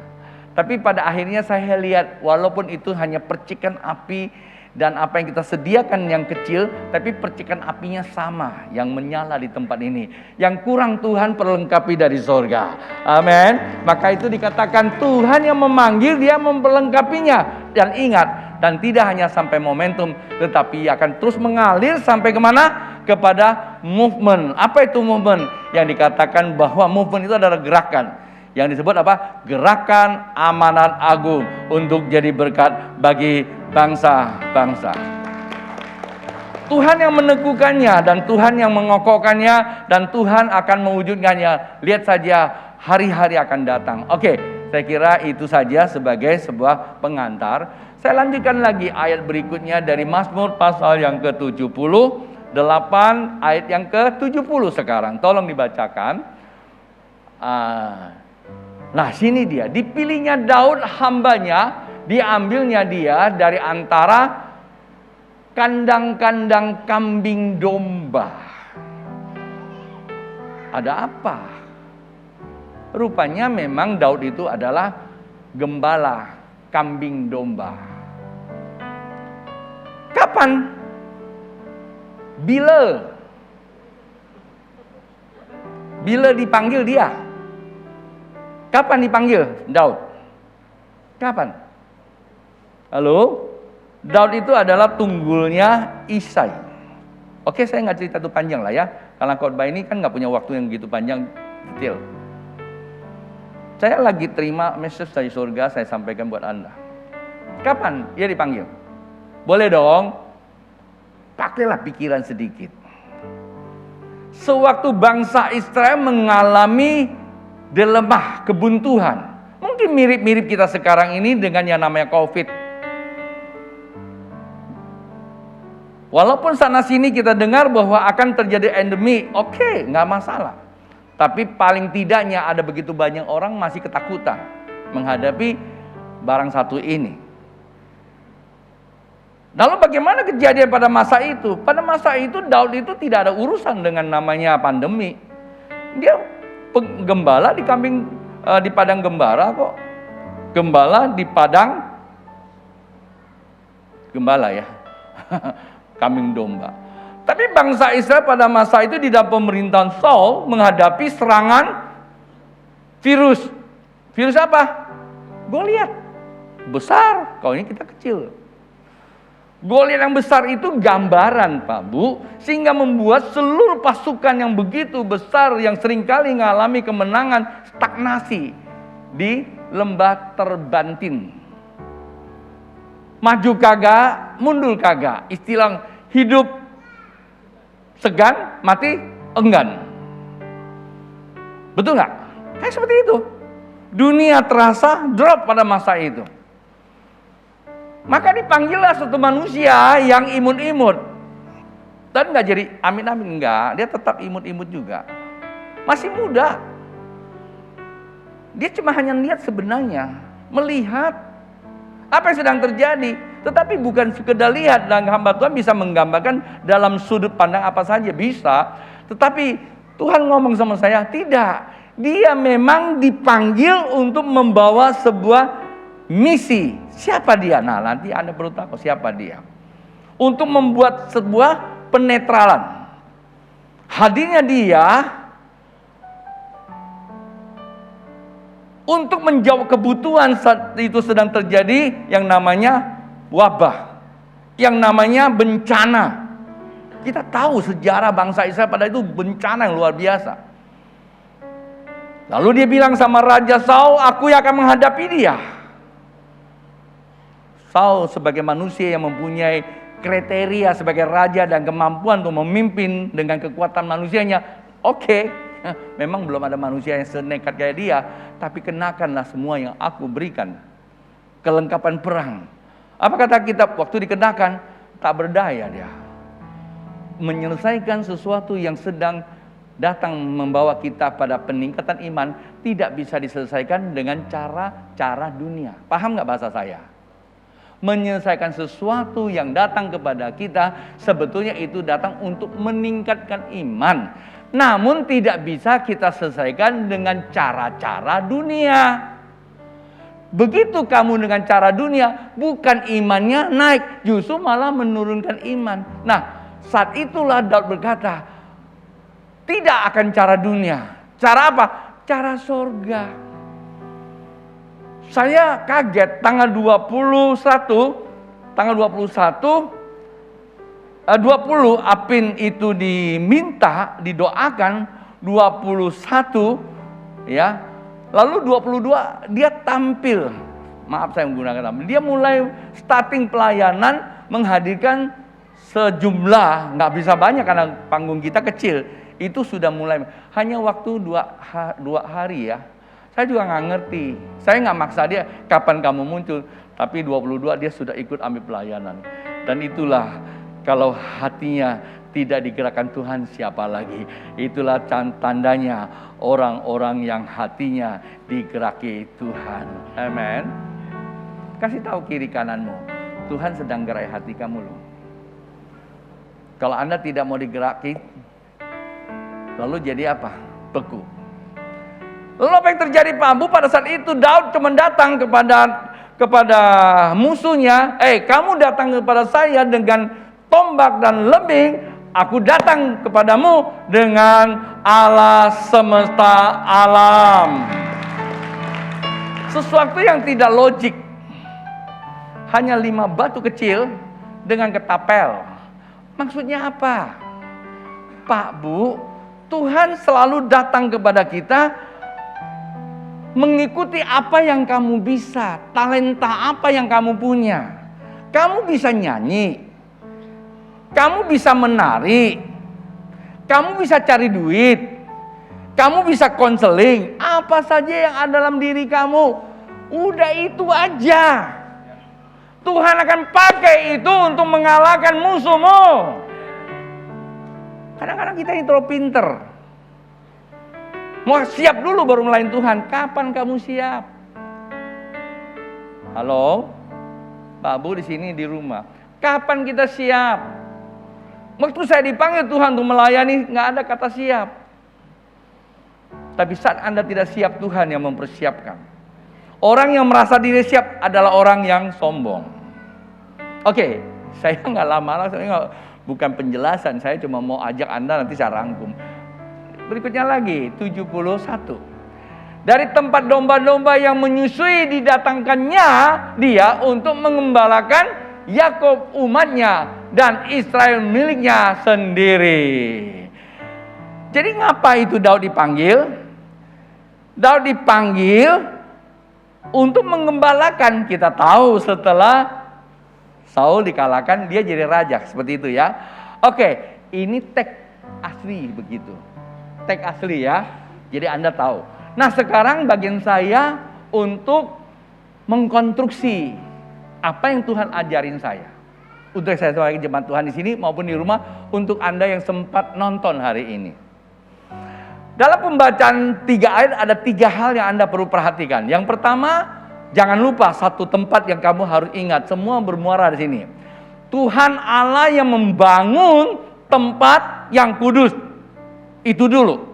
Tapi pada akhirnya saya lihat walaupun itu hanya percikan api dan apa yang kita sediakan yang kecil, tapi percikan apinya sama yang menyala di tempat ini. Yang kurang Tuhan perlengkapi dari sorga. Amin. Maka itu dikatakan Tuhan yang memanggil, dia memperlengkapinya. Dan ingat, dan tidak hanya sampai momentum, tetapi akan terus mengalir sampai kemana? Kepada movement. Apa itu movement? Yang dikatakan bahwa movement itu adalah gerakan. Yang disebut apa? Gerakan amanat agung untuk jadi berkat bagi bangsa-bangsa. Tuhan yang meneguhkannya dan Tuhan yang mengokohkannya dan Tuhan akan mewujudkannya. Lihat saja, hari-hari akan datang. Oke, saya kira itu saja sebagai sebuah pengantar. Saya lanjutkan lagi ayat berikutnya dari Mazmur pasal yang ke-78 ayat yang ke-70 sekarang. Tolong dibacakan. Nah, sini dia, dipilihnya Daud hambanya, diambilnya dia dari antara kandang-kandang kambing domba. Ada apa? Rupanya memang Daud itu adalah gembala kambing domba. Kapan? Bila dipanggil dia. Kapan dipanggil Daud? Kapan? Halo? Daud itu adalah tunggulnya Isai. Oke, saya nggak cerita itu panjang lah ya. Karena khotbah ini kan nggak punya waktu yang gitu panjang, detail. Saya lagi terima message dari surga, saya sampaikan buat Anda. Kapan dia dipanggil? Boleh dong. Pakailah pikiran sedikit. Sewaktu bangsa Israel mengalami dilemah, kebuntuan. Mungkin mirip-mirip kita sekarang ini dengan yang namanya COVID. Walaupun sana sini kita dengar bahwa akan terjadi endemi, oke, nggak masalah. Tapi paling tidaknya ada begitu banyak orang masih ketakutan menghadapi barang satu ini. Lalu bagaimana kejadian pada masa itu? Pada masa itu Daud itu tidak ada urusan dengan namanya pandemi. Dia gembala di padang gembala kok. Gembala di padang gembala ya. Kambing domba. Tapi bangsa Israel pada masa itu di dalam pemerintahan Saul menghadapi serangan virus. Virus apa? Goliat. Besar, kalau ini kita kecil. Goliat yang besar itu gambaran Pak Bu, sehingga membuat seluruh pasukan yang begitu besar yang seringkali mengalami kemenangan stagnasi. di lembah terbantin. Maju kagak, mundur kagak. Istilah hidup segan, mati enggan. Betul nggak? Kayak seperti itu. Dunia terasa drop pada masa itu. Maka dipanggillah satu manusia yang imut-imut. Dan nggak jadi amin-amin, enggak. Dia tetap imut-imut juga. Masih muda. Dia cuma hanya lihat sebenarnya. Melihat apa yang sedang terjadi. Tetapi bukan sekedar lihat. Dan hamba Tuhan bisa menggambarkan dalam sudut pandang apa saja. Bisa. Tetapi Tuhan ngomong sama saya, tidak. Dia memang dipanggil untuk membawa sebuah misi. Siapa dia? Nah, nanti Anda perlu tahu siapa dia. Untuk membuat sebuah penetralan. Hadirnya dia untuk menjawab kebutuhan saat itu sedang terjadi yang namanya wabah, yang namanya bencana. Kita tahu sejarah bangsa Israel pada itu bencana yang luar biasa. Lalu dia bilang sama Raja Saul, aku yang akan menghadapi dia. Saul sebagai manusia yang mempunyai kriteria sebagai raja dan kemampuan untuk memimpin dengan kekuatan manusianya, oke. Memang belum ada manusia yang senekat kayak dia, tapi kenakanlah semua yang aku berikan. Kelengkapan perang. Apa kata kitab? Waktu dikenakan, tak berdaya dia. Menyelesaikan sesuatu yang sedang datang membawa kita pada peningkatan iman, tidak bisa diselesaikan dengan cara-cara dunia. Paham nggak bahasa saya? Menyelesaikan sesuatu yang datang kepada kita, sebetulnya itu datang untuk meningkatkan iman. Namun tidak bisa kita selesaikan dengan cara-cara dunia. Begitu kamu dengan cara dunia, bukan imannya naik, justru malah menurunkan iman. Nah, saat itulah Daud berkata, tidak akan cara dunia. Cara apa? Cara sorga. Saya kaget tanggal 20 Apin itu diminta, didoakan 21 ya. Lalu 22 dia tampil. Maaf saya menggunakan tampil. Dia mulai starting pelayanan menghadirkan sejumlah, nggak bisa banyak karena panggung kita kecil. Itu sudah mulai hanya waktu dua hari ya. Saya juga nggak ngerti. Saya nggak maksa dia kapan kamu muncul. Tapi 22 dia sudah ikut ambil pelayanan. Dan itulah kalau hatinya tidak digerakkan Tuhan, siapa lagi? Itulah tandanya orang-orang yang hatinya digeraki Tuhan. Amen. Kasih tahu kiri kananmu, Tuhan sedang gerai hati kamu loh. Kalau Anda tidak mau digeraki, lalu jadi apa? Beku. Lalu apa yang terjadi Pak Abu? Pada saat itu Daud cuma datang kepada musuhnya, kamu datang kepada saya dengan tombak dan lembing, aku datang kepadamu dengan Allah semesta alam. Sesuatu yang tidak logik. Hanya 5 batu kecil dengan ketapel. Maksudnya apa? Pak Bu, Tuhan selalu datang kepada kita mengikuti apa yang kamu bisa, talenta apa yang kamu punya. Kamu bisa nyanyi, kamu bisa menari, kamu bisa cari duit, kamu bisa konseling, apa saja yang ada dalam diri kamu. Udah itu aja. Tuhan akan pakai itu untuk mengalahkan musuhmu. Kadang-kadang kita ini terlalu pinter. Mau siap dulu baru melayani Tuhan. Kapan kamu siap? Halo? Pak Bu di sini di rumah. Kapan kita siap? Waktu saya dipanggil Tuhan untuk melayani, nggak ada kata siap. Tapi saat Anda tidak siap, Tuhan yang mempersiapkan. Orang yang merasa diri siap adalah orang yang sombong. Oke, saya nggak lama-lama, bukan penjelasan, saya cuma mau ajak Anda, nanti saya rangkum. Berikutnya lagi, 71. Dari tempat domba-domba yang menyusui didatangkannya dia untuk mengembalakan Yakub umatnya dan Israel miliknya sendiri. Jadi ngapa itu Daud dipanggil? Daud dipanggil untuk menggembalakan. Kita tahu setelah Saul dikalahkan, dia jadi raja, seperti itu ya. Oke, ini teks asli begitu. Teks asli ya. Jadi Anda tahu. Nah, sekarang bagian saya untuk mengkonstruksi apa yang Tuhan ajarin saya. Untuk saya sebagai jemaat Tuhan di sini maupun di rumah, untuk Anda yang sempat nonton hari ini. Dalam pembacaan 3 ayat ada 3 hal yang Anda perlu perhatikan. Yang pertama, jangan lupa satu tempat yang kamu harus ingat, semua bermuara di sini. Tuhan Allah yang membangun tempat yang kudus. Itu dulu.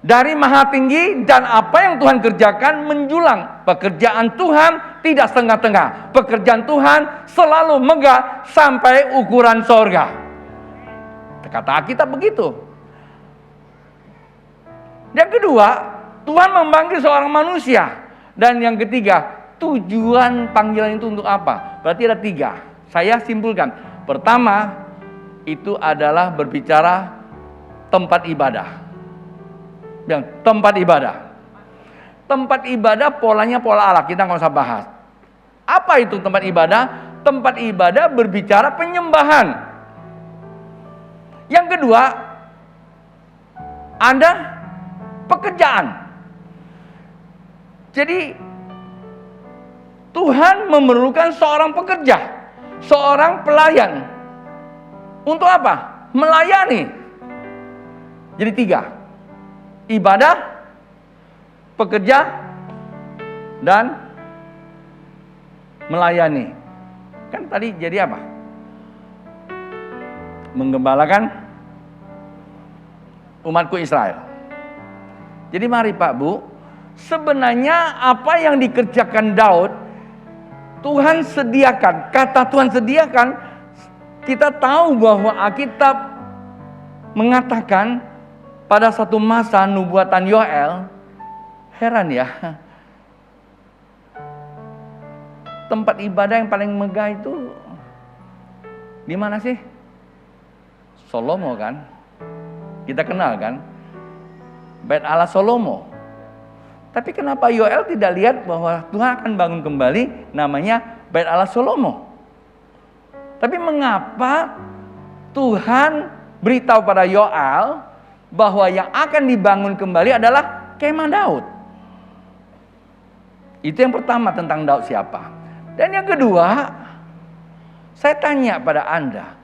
Dari Maha Tinggi, dan apa yang Tuhan kerjakan menjulang. Pekerjaan Tuhan tidak setengah-tengah. Pekerjaan Tuhan selalu megah sampai ukuran sorga. Kata Alkitab begitu. Yang kedua, Tuhan memanggil seorang manusia. Dan yang ketiga, tujuan panggilan itu untuk apa? Berarti ada 3. Saya simpulkan. Pertama, itu adalah berbicara tempat ibadah. Yang tempat ibadah. Tempat ibadah polanya pola Allah, kita nggak usah bahas. Apa itu tempat ibadah? Tempat ibadah berbicara penyembahan. Yang kedua, ada pekerjaan. Jadi Tuhan memerlukan seorang pekerja, seorang pelayan. Untuk apa? Melayani. Jadi 3. Ibadah, pekerja, dan melayani. Kan tadi jadi apa? Menggembalakan umatku Israel. Jadi mari Pak Bu, sebenarnya apa yang dikerjakan Daud, Tuhan sediakan. Kata Tuhan sediakan, kita tahu bahwa Alkitab mengatakan pada satu masa nubuatan Yoel, heran ya, tempat ibadah yang paling megah itu di mana sih? Salomo kan? Kita kenal kan? Bait Allah Salomo. Tapi kenapa Yoel tidak lihat bahwa Tuhan akan bangun kembali namanya Bait Allah Salomo? Tapi mengapa Tuhan beritahu pada Yoel bahwa yang akan dibangun kembali adalah kemah Daud? Itu yang pertama tentang Daud siapa. Dan yang kedua, saya tanya pada Anda.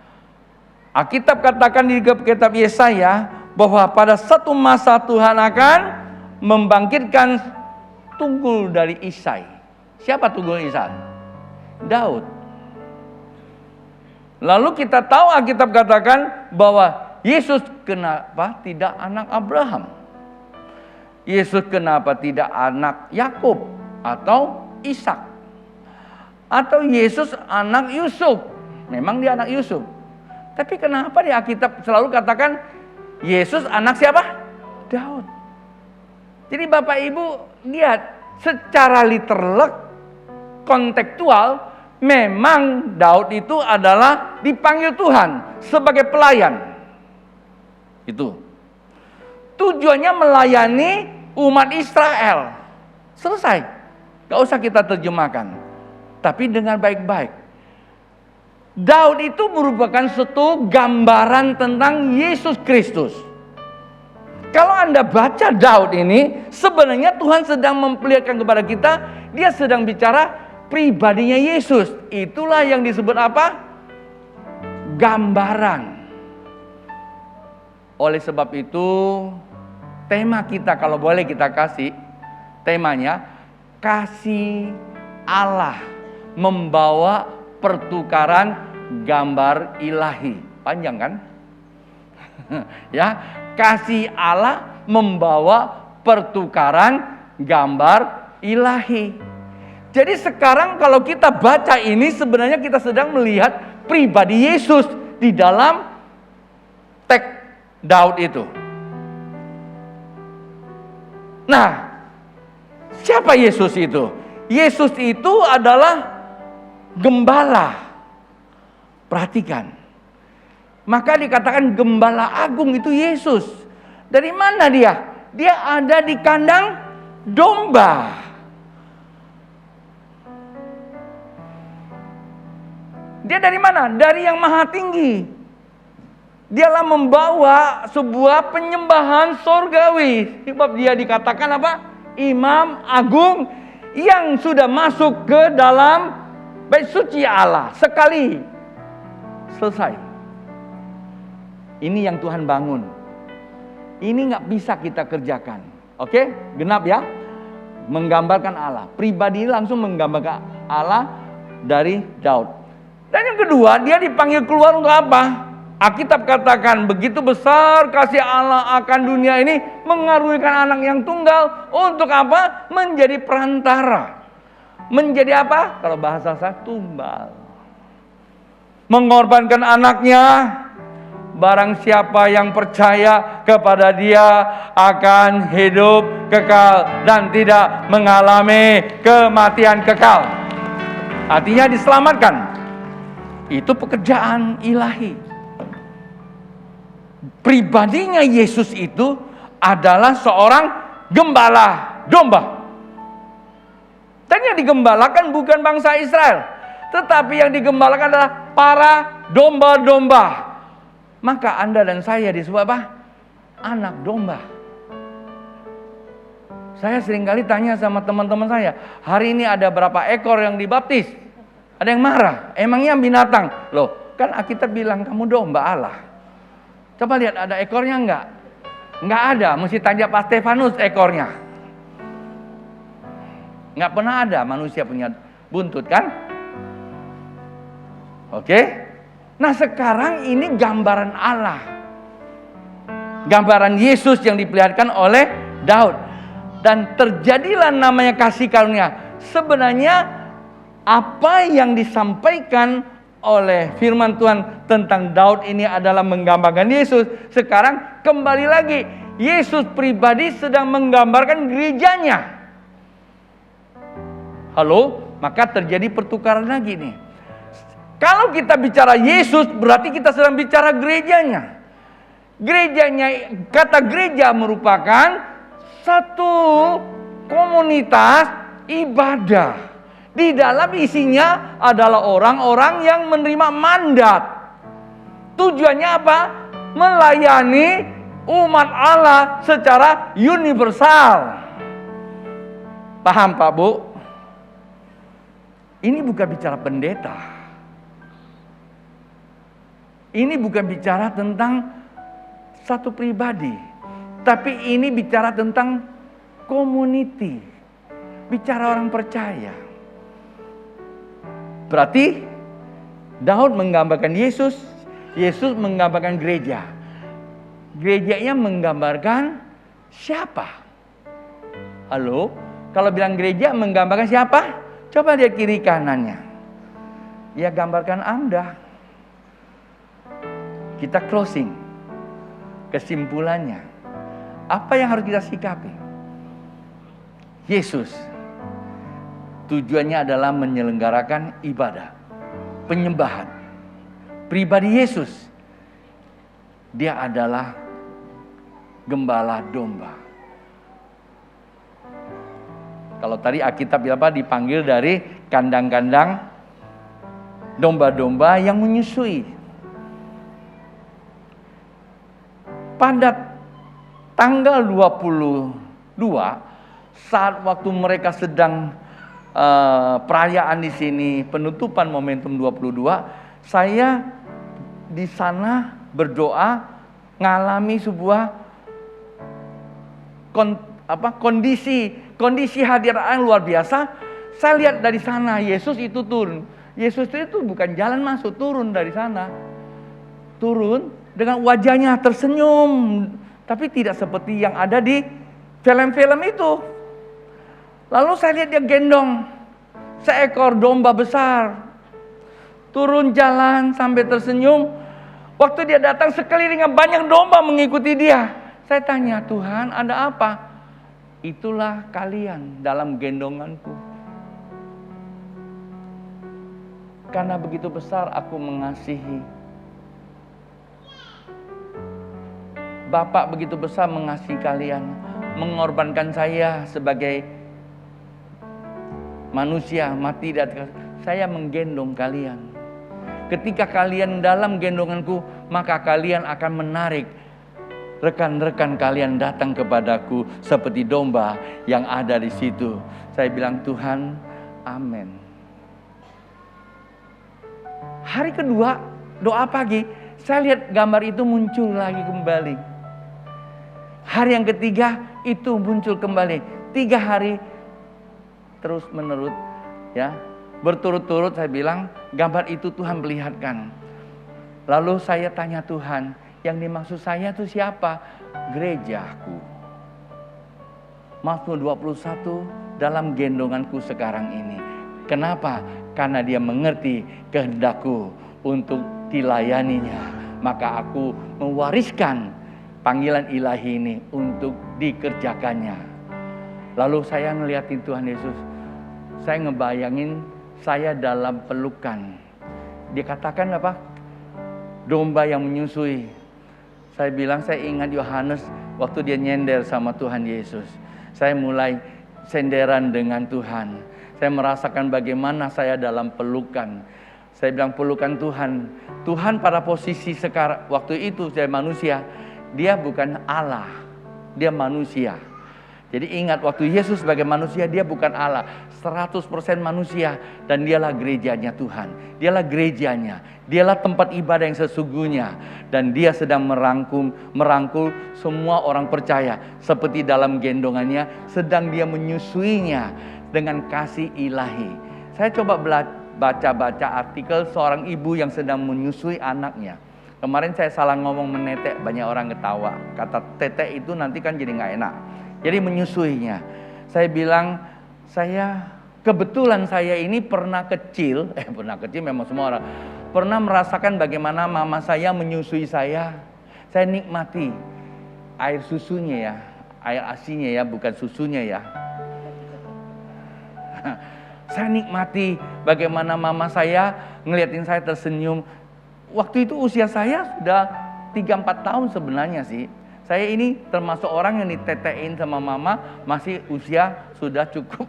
Alkitab katakan di kitab Yesaya bahwa pada satu masa Tuhan akan membangkitkan tunggul dari Isai. Siapa tunggul Isai? Daud. Lalu kita tahu Alkitab katakan bahwa Yesus kenapa tidak anak Abraham? Yesus kenapa tidak anak Yakub atau Ishak? Atau Yesus anak Yusuf? Memang dia anak Yusuf. Tapi kenapa di Alkitab selalu katakan Yesus anak siapa? Daud. Jadi Bapak Ibu lihat secara literal, kontekstual, memang Daud itu adalah dipanggil Tuhan sebagai pelayan. Itu tujuannya melayani umat Israel. Selesai. Gak usah kita terjemahkan, tapi dengan baik-baik. Daud itu merupakan suatu gambaran tentang Yesus Kristus. Kalau Anda baca Daud ini, sebenarnya Tuhan sedang memperlihatkan kepada kita, dia sedang bicara pribadinya Yesus. Itulah yang disebut apa? Gambaran. Oleh sebab itu, tema kita kalau boleh kita kasih, temanya, kasih Allah membawa pertukaran gambar ilahi. Panjang kan? Ya, kasih Allah membawa pertukaran gambar ilahi. Jadi sekarang kalau kita baca ini, sebenarnya kita sedang melihat pribadi Yesus di dalam teks Daud itu. Nah, siapa Yesus itu? Yesus itu adalah gembala. Perhatikan. Maka dikatakan gembala agung itu Yesus. Dari mana dia? Dia ada di kandang domba. Dia dari mana? Dari yang maha tinggi. Dialah membawa sebuah penyembahan sorgawi. Sebab dia dikatakan apa? Imam agung yang sudah masuk ke dalam bait suci Allah. Sekali selesai. Ini yang Tuhan bangun. Ini nggak bisa kita kerjakan. Oke? Genap ya. Menggambarkan Allah. Pribadi langsung menggambarkan Allah dari Daud. Dan yang kedua, dia dipanggil keluar untuk apa? Alkitab katakan begitu besar kasih Allah akan dunia ini, mengaruniakan anak yang tunggal untuk apa? Menjadi perantara. Menjadi apa? Kalau bahasa saya tumbal. Mengorbankan anaknya. Barang siapa yang percaya kepada dia akan hidup kekal dan tidak mengalami kematian kekal. Artinya diselamatkan. Itu pekerjaan ilahi. Pribadinya Yesus itu adalah seorang gembala domba. Dan yang digembalakan bukan bangsa Israel, tetapi yang digembalakan adalah para domba-domba. Maka Anda dan saya disebut apa? Anak domba. Saya seringkali tanya sama teman-teman saya, hari ini ada berapa ekor yang dibaptis? Ada yang marah, emangnya binatang? Loh, kan Alkitab bilang kamu domba Allah. Coba lihat ada ekornya enggak? Enggak ada, mesti tanya Pak Stefanus ekornya. Enggak pernah ada manusia punya buntut kan? Oke? Nah sekarang ini gambaran Allah. Gambaran Yesus yang diperlihatkan oleh Daud. Dan terjadilah namanya kasih karunia. Sebenarnya apa yang disampaikan oleh firman Tuhan tentang Daud ini adalah menggambarkan Yesus. Sekarang kembali lagi, Yesus pribadi sedang menggambarkan gerejanya. Halo, maka terjadi pertukaran lagi nih. Kalau kita bicara Yesus, berarti kita sedang bicara gerejanya. Gerejanya, kata gereja merupakan satu komunitas ibadah. Di dalam isinya adalah orang-orang yang menerima mandat. Tujuannya apa? Melayani umat Allah secara universal. Paham Pak Bu? Ini bukan bicara pendeta. Ini bukan bicara tentang satu pribadi. Tapi ini bicara tentang community. Bicara orang percaya. Berarti Daud menggambarkan Yesus, Yesus menggambarkan gereja. Gerejanya menggambarkan siapa? Halo? Kalau bilang gereja menggambarkan siapa? Coba lihat kiri kanannya. Ya gambarkan Anda. Kita closing. Kesimpulannya. Apa yang harus kita sikapi? Yesus tujuannya adalah menyelenggarakan ibadah, penyembahan. Pribadi Yesus, dia adalah gembala domba. Kalau tadi Alkitab apa dipanggil dari kandang-kandang domba-domba yang menyusui. Pada tanggal 22 saat waktu mereka sedang perayaan di sini, penutupan momentum 22, saya di sana berdoa ngalami sebuah kondisi hadirat yang luar biasa. Saya lihat dari sana Yesus itu turun. Yesus itu bukan jalan masuk, turun dari sana. Turun dengan wajahnya tersenyum, tapi tidak seperti yang ada di film-film itu. Lalu saya lihat dia gendong seekor domba besar. Turun jalan sampai tersenyum. Waktu dia datang sekelilingnya banyak domba mengikuti dia. Saya tanya, Tuhan ada apa? Itulah kalian dalam gendonganku. Karena begitu besar aku mengasihi. Bapak begitu besar mengasihi kalian. Mengorbankan saya sebagai manusia mati dan saya menggendong kalian. Ketika kalian dalam gendonganku, maka kalian akan menarik rekan-rekan kalian datang kepadaku seperti domba yang ada di situ. Saya bilang, Tuhan, amin. Hari kedua, doa pagi, saya lihat gambar itu muncul lagi kembali. Hari yang ketiga, itu muncul kembali. 3 hari terus menerus, ya, berturut-turut saya bilang, gambar itu Tuhan perlihatkan. Lalu saya tanya Tuhan, yang dimaksud saya itu siapa? Gerejaku. Mazmur 21 dalam gendonganku sekarang ini. Kenapa? Karena dia mengerti kehendakku untuk dilayaninya. Maka aku mewariskan panggilan ilahi ini untuk dikerjakannya. Lalu saya ngeliatin Tuhan Yesus. Saya ngebayangin saya dalam pelukan. Dia katakan apa? Domba yang menyusui. Saya bilang, saya ingat Yohanes waktu dia nyender sama Tuhan Yesus. Saya mulai senderan dengan Tuhan. Saya merasakan bagaimana saya dalam pelukan. Saya bilang, pelukan Tuhan. Tuhan pada posisi sekarang, waktu itu saya manusia. Dia bukan Allah, dia manusia. Jadi ingat, waktu Yesus sebagai manusia, dia bukan Allah, 100% manusia. Dan dialah gerejanya Tuhan. Dialah gerejanya. Dialah tempat ibadah yang sesungguhnya. Dan dia sedang merangkul semua orang percaya. Seperti dalam gendongannya, sedang dia menyusuinya dengan kasih ilahi. Saya coba baca-baca artikel seorang ibu yang sedang menyusui anaknya. Kemarin saya salah ngomong menetek, banyak orang ketawa. Kata tetek itu nanti kan jadi gak enak. Jadi menyusuinya. Saya bilang, kebetulan saya ini pernah kecil memang semua orang. Pernah merasakan bagaimana mama saya menyusui saya. Saya nikmati air susunya ya. Air asinya ya, bukan susunya ya. Saya nikmati bagaimana mama saya ngeliatin saya tersenyum. Waktu itu usia saya sudah 3-4 tahun sebenarnya sih. Saya ini termasuk orang yang ditetein sama mama masih usia sudah cukup.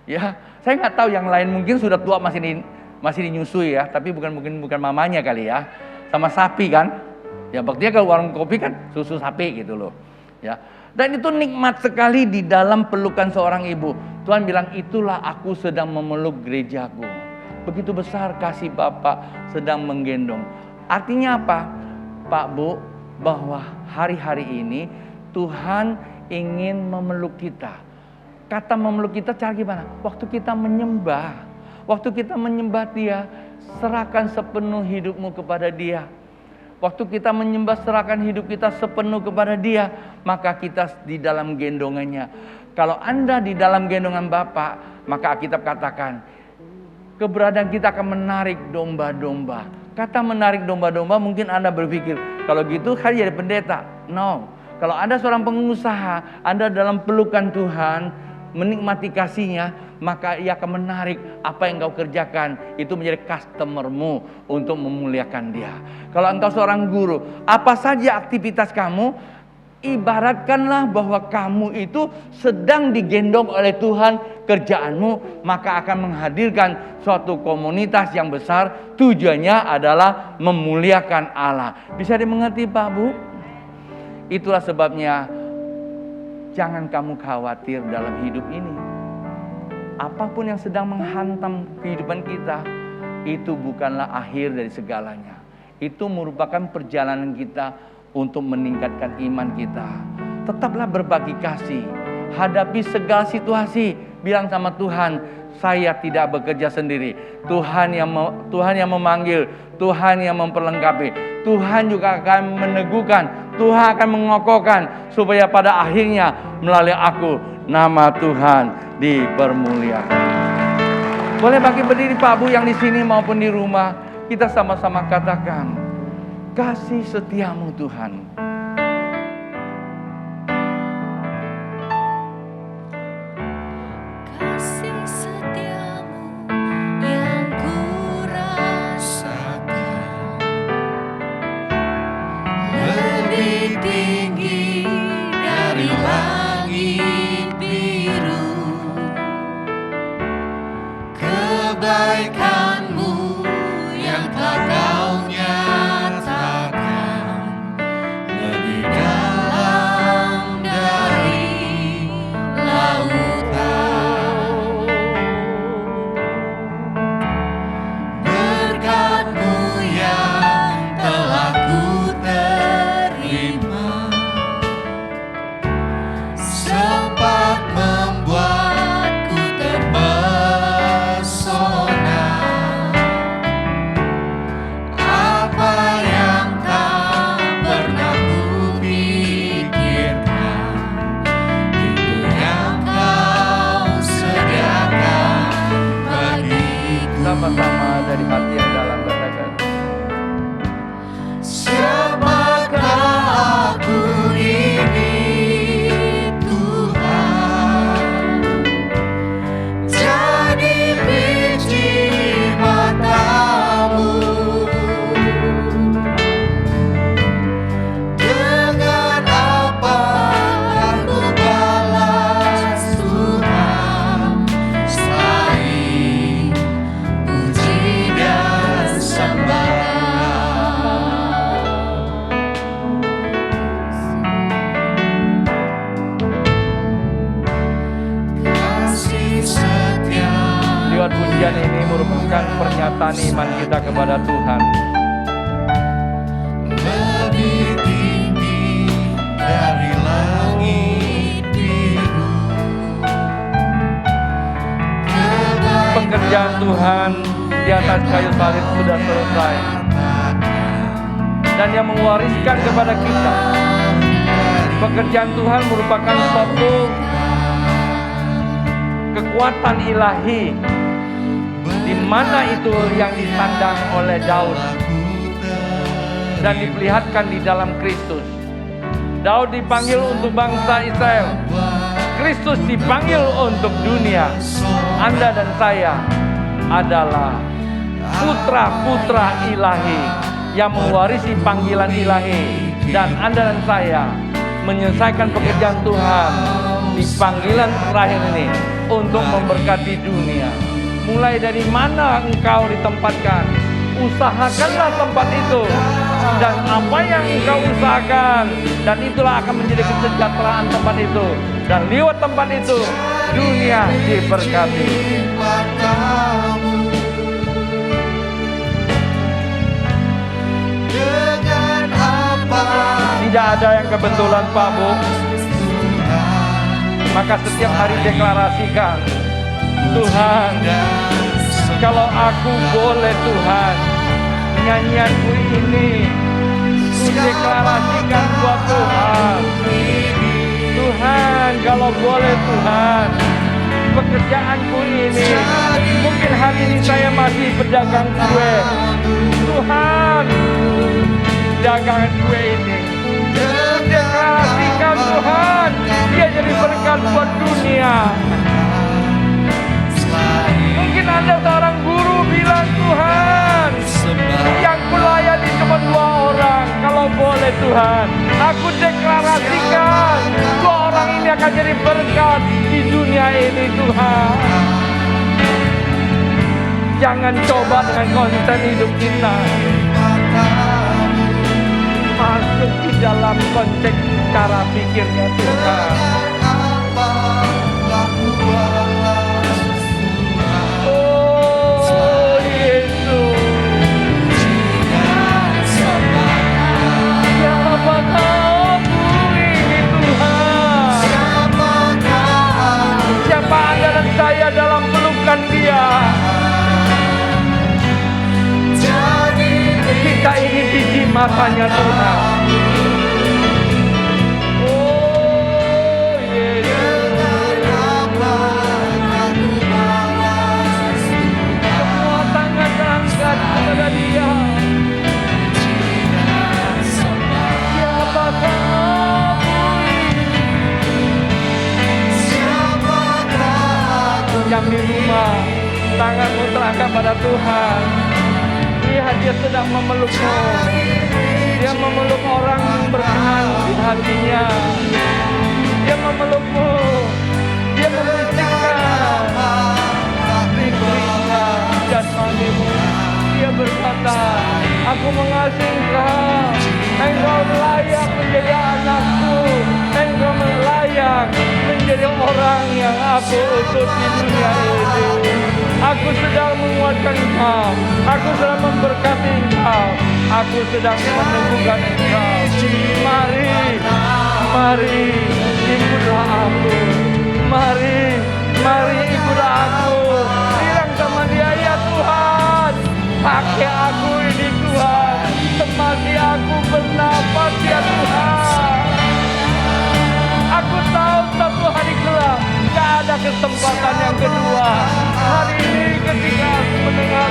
Ya, saya nggak tahu yang lain mungkin sudah tua masih dinyusui ya, tapi bukan mamanya kali ya. Sama sapi kan? Ya, baktinya kalau warung kopi kan susu sapi gitu loh. Ya. Dan itu nikmat sekali di dalam pelukan seorang ibu. Tuhan bilang, itulah aku sedang memeluk gerejaku. Begitu besar kasih Bapak sedang menggendong. Artinya apa? Pak Bu, bahwa hari-hari ini Tuhan ingin memeluk kita. Kata memeluk kita cara gimana? Waktu kita menyembah. Waktu kita menyembah Dia, serahkan sepenuh hidupmu kepada Dia. Waktu kita menyembah, serahkan hidup kita sepenuh kepada Dia, maka kita di dalam gendongannya. Kalau Anda di dalam gendongan Bapa, maka Alkitab katakan, keberadaan kita akan menarik domba-domba. Kata menarik domba-domba, mungkin Anda berpikir, kalau gitu kan jadi pendeta. No. Kalau Anda seorang pengusaha, Anda dalam pelukan Tuhan, menikmati kasih-Nya, maka Ia akan menarik apa yang kau kerjakan. Itu menjadi customermu untuk memuliakan Dia. Kalau engkau seorang guru, apa saja aktivitas kamu, ibaratkanlah bahwa kamu itu sedang digendong oleh Tuhan kerjaanmu, maka akan menghadirkan suatu komunitas yang besar. Tujuannya adalah memuliakan Allah. Bisa dimengerti Pak Bu? Itulah sebabnya jangan kamu khawatir dalam hidup ini. Apapun yang sedang menghantam kehidupan kita, itu bukanlah akhir dari segalanya. Itu merupakan perjalanan kita untuk meningkatkan iman kita. Tetaplah berbagi kasih. Hadapi segala situasi. Bilang sama Tuhan, saya tidak bekerja sendiri. Tuhan yang memanggil, Tuhan yang memperlengkapi. Tuhan juga akan meneguhkan, Tuhan akan mengokohkan, supaya pada akhirnya melalui aku, nama Tuhan dipermuliakan. Boleh bagi berdiri Pak Bu yang di sini maupun di rumah, kita sama-sama katakan, kasih setiamu Tuhan. Kasih setiamu yang kurasakan lebih tinggi dari langit biru. Kebaikanmu yang tak Sama-sama dari hati yang dalam katakan. Siapakah aku ini, Tuhan? Jadi biji matamu. Dengan apa aku balas Tuhan, selain puji dan sembah. Kasih setia Lewat pujian ini merupakan pernyataan iman kita kepada Tuhan. lebih tinggi dari langit biru. Pekerjaan Tuhan di atas kayu salib sudah selesai. Dan yang mewariskan kepada kita, pekerjaan Tuhan merupakan suatu kekuatan ilahi, di mana itu yang disandang oleh Daud dan diperlihatkan di dalam Kristus. Daud dipanggil untuk bangsa Israel, Kristus dipanggil untuk dunia. Anda dan saya adalah putra-putra ilahi yang mewarisi panggilan ilahi, dan Anda dan saya menyelesaikan pekerjaan Tuhan di panggilan terakhir ini untuk memberkati dunia. Mulai dari mana engkau ditempatkan, usahakanlah tempat itu, dan apa yang engkau usahakan, dan itulah akan menjadi kesejahteraan tempat itu, dan lewat tempat itu dunia diberkati. Dengan apa Tidak ada yang kebetulan, Pak Bu. Maka setiap hari deklarasikan, Tuhan, kalau aku boleh Tuhan, nyanyianku ini ku deklarasikan buat Tuhan. Tuhan, kalau boleh Tuhan, pekerjaanku ini, mungkin hari ini saya masih pedagang kue. Tuhan, dagangan kue ini deklarasikan Tuhan, dia jadi berkat buat dunia. Mungkin Anda seorang guru bilang, Tuhan, yang kulayani cuma 2 orang. Kalau boleh Tuhan, aku deklarasikan 2 orang ini akan jadi berkat di dunia ini, Tuhan. Jangan coba dengan konten hidup kita masuk di dalam konteks cara pikirnya Tuhan. Oh Yesus, siapakah aku ini Tuhan? Siapa Anda dan saya dalam pelukan Dia? Kita ini biji matanya Tuhan. Oh Yesus, semua tangan terangkat kepada Dia. Siapakah aku ini? Yang di rumah, tanganmu terangkat pada Tuhan. Lihat, Dia sedang memelukmu. Dia memeluk orang yang berkenan di hatinya. Dia memelukmu. Dia membisikkan rindu-rindu jasmanimu. Dia berkata, aku mengasihi engkau. Engkau layak menjadi anakku. Engkau layak menjadi orang yang aku utus di dunia ini. Aku sedang menguatkan engkau. Aku sedang memberkati engkau. Aku sedang meneguhkan engkau. Mari, mari, ikutlah aku. Mari, mari ikutlah aku. Bilang sama Dia, ya Tuhan, pakai aku ini Tuhan. Temati aku bernapas ya Tuhan. Aku tahu satu hari kelak gak ada kesempatan yang kedua. Hari ini ketika aku mendengar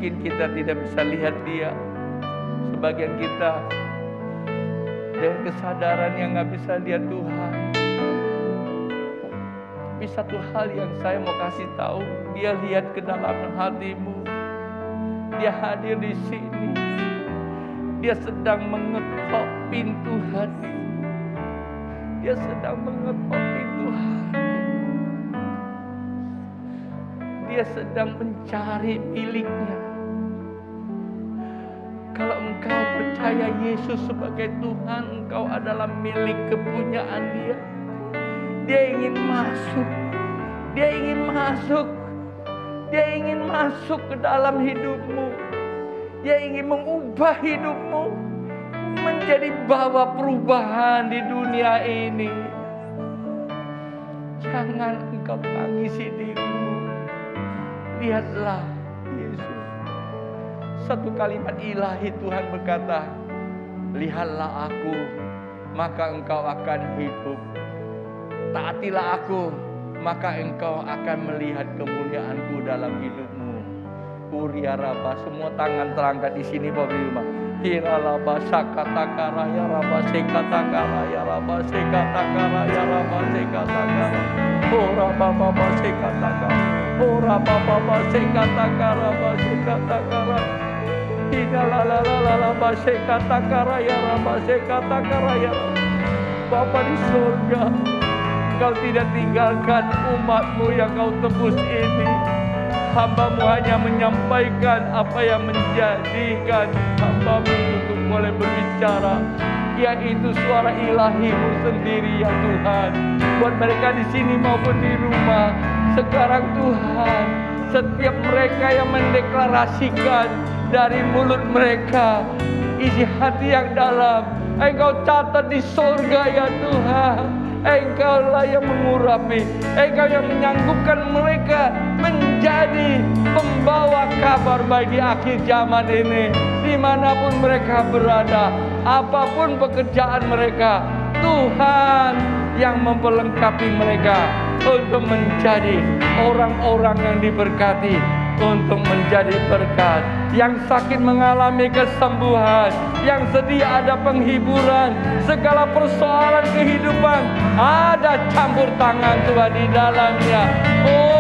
mungkin kita tidak bisa lihat Dia. Sebagian kita dengan kesadaran yang nggak bisa lihat Tuhan. Tapi satu hal yang saya mau kasih tahu, Dia lihat ke dalam hatimu. Dia hadir di sini. Dia sedang mengetok pintu hati. Dia sedang mengetok pintu hati. Dia sedang mencari miliknya. Kalau engkau percaya Yesus sebagai Tuhan, engkau adalah milik kepunyaan Dia. Dia ingin masuk. Dia ingin masuk. Dia ingin masuk ke dalam hidupmu. Dia ingin mengubah hidupmu menjadi bawa perubahan di dunia ini. Jangan engkau tangisi dirimu. Lihatlah Yesus. Satu kalimat ilahi Tuhan berkata, lihatlah aku, maka engkau akan hidup. Taatilah aku, maka engkau akan melihat kemuliaanku dalam hidupmu. Uria Raba, semua tangan terangkat di sini Bapak Ibu. Hira Raba Sakatakara ya Raba Sekatakara ya Raba Sekatakara ya Raba Sekatakara. Ora Baba Sekatakara. Ora Baba Sekatakara Raba Sekatakara. Hira la Raba Sekatakara ya Raba Sekatakara ya. Bapa di surga, Engkau tidak tinggalkan umat-Mu yang Kau tebus ini. Hamba-Mu hanya menyampaikan apa yang menjadikan hamba-Mu untuk boleh berbicara, yaitu suara ilahi-Mu sendiri ya Tuhan. Buat mereka di sini maupun di rumah, sekarang Tuhan, setiap mereka yang mendeklarasikan dari mulut mereka isi hati yang dalam, Engkau catat di surga ya Tuhan. Engkaulah yang mengurapi, Engkau yang menyanggupkan mereka menjadi pembawa kabar baik di akhir zaman ini. Dimanapun mereka berada, apapun pekerjaan mereka, Tuhan yang memperlengkapi mereka untuk menjadi orang-orang yang diberkati, untuk menjadi berkat. Yang sakit mengalami kesembuhan, yang sedih ada penghiburan, segala persoalan kehidupan ada campur tangan Tuhan di dalamnya. Oh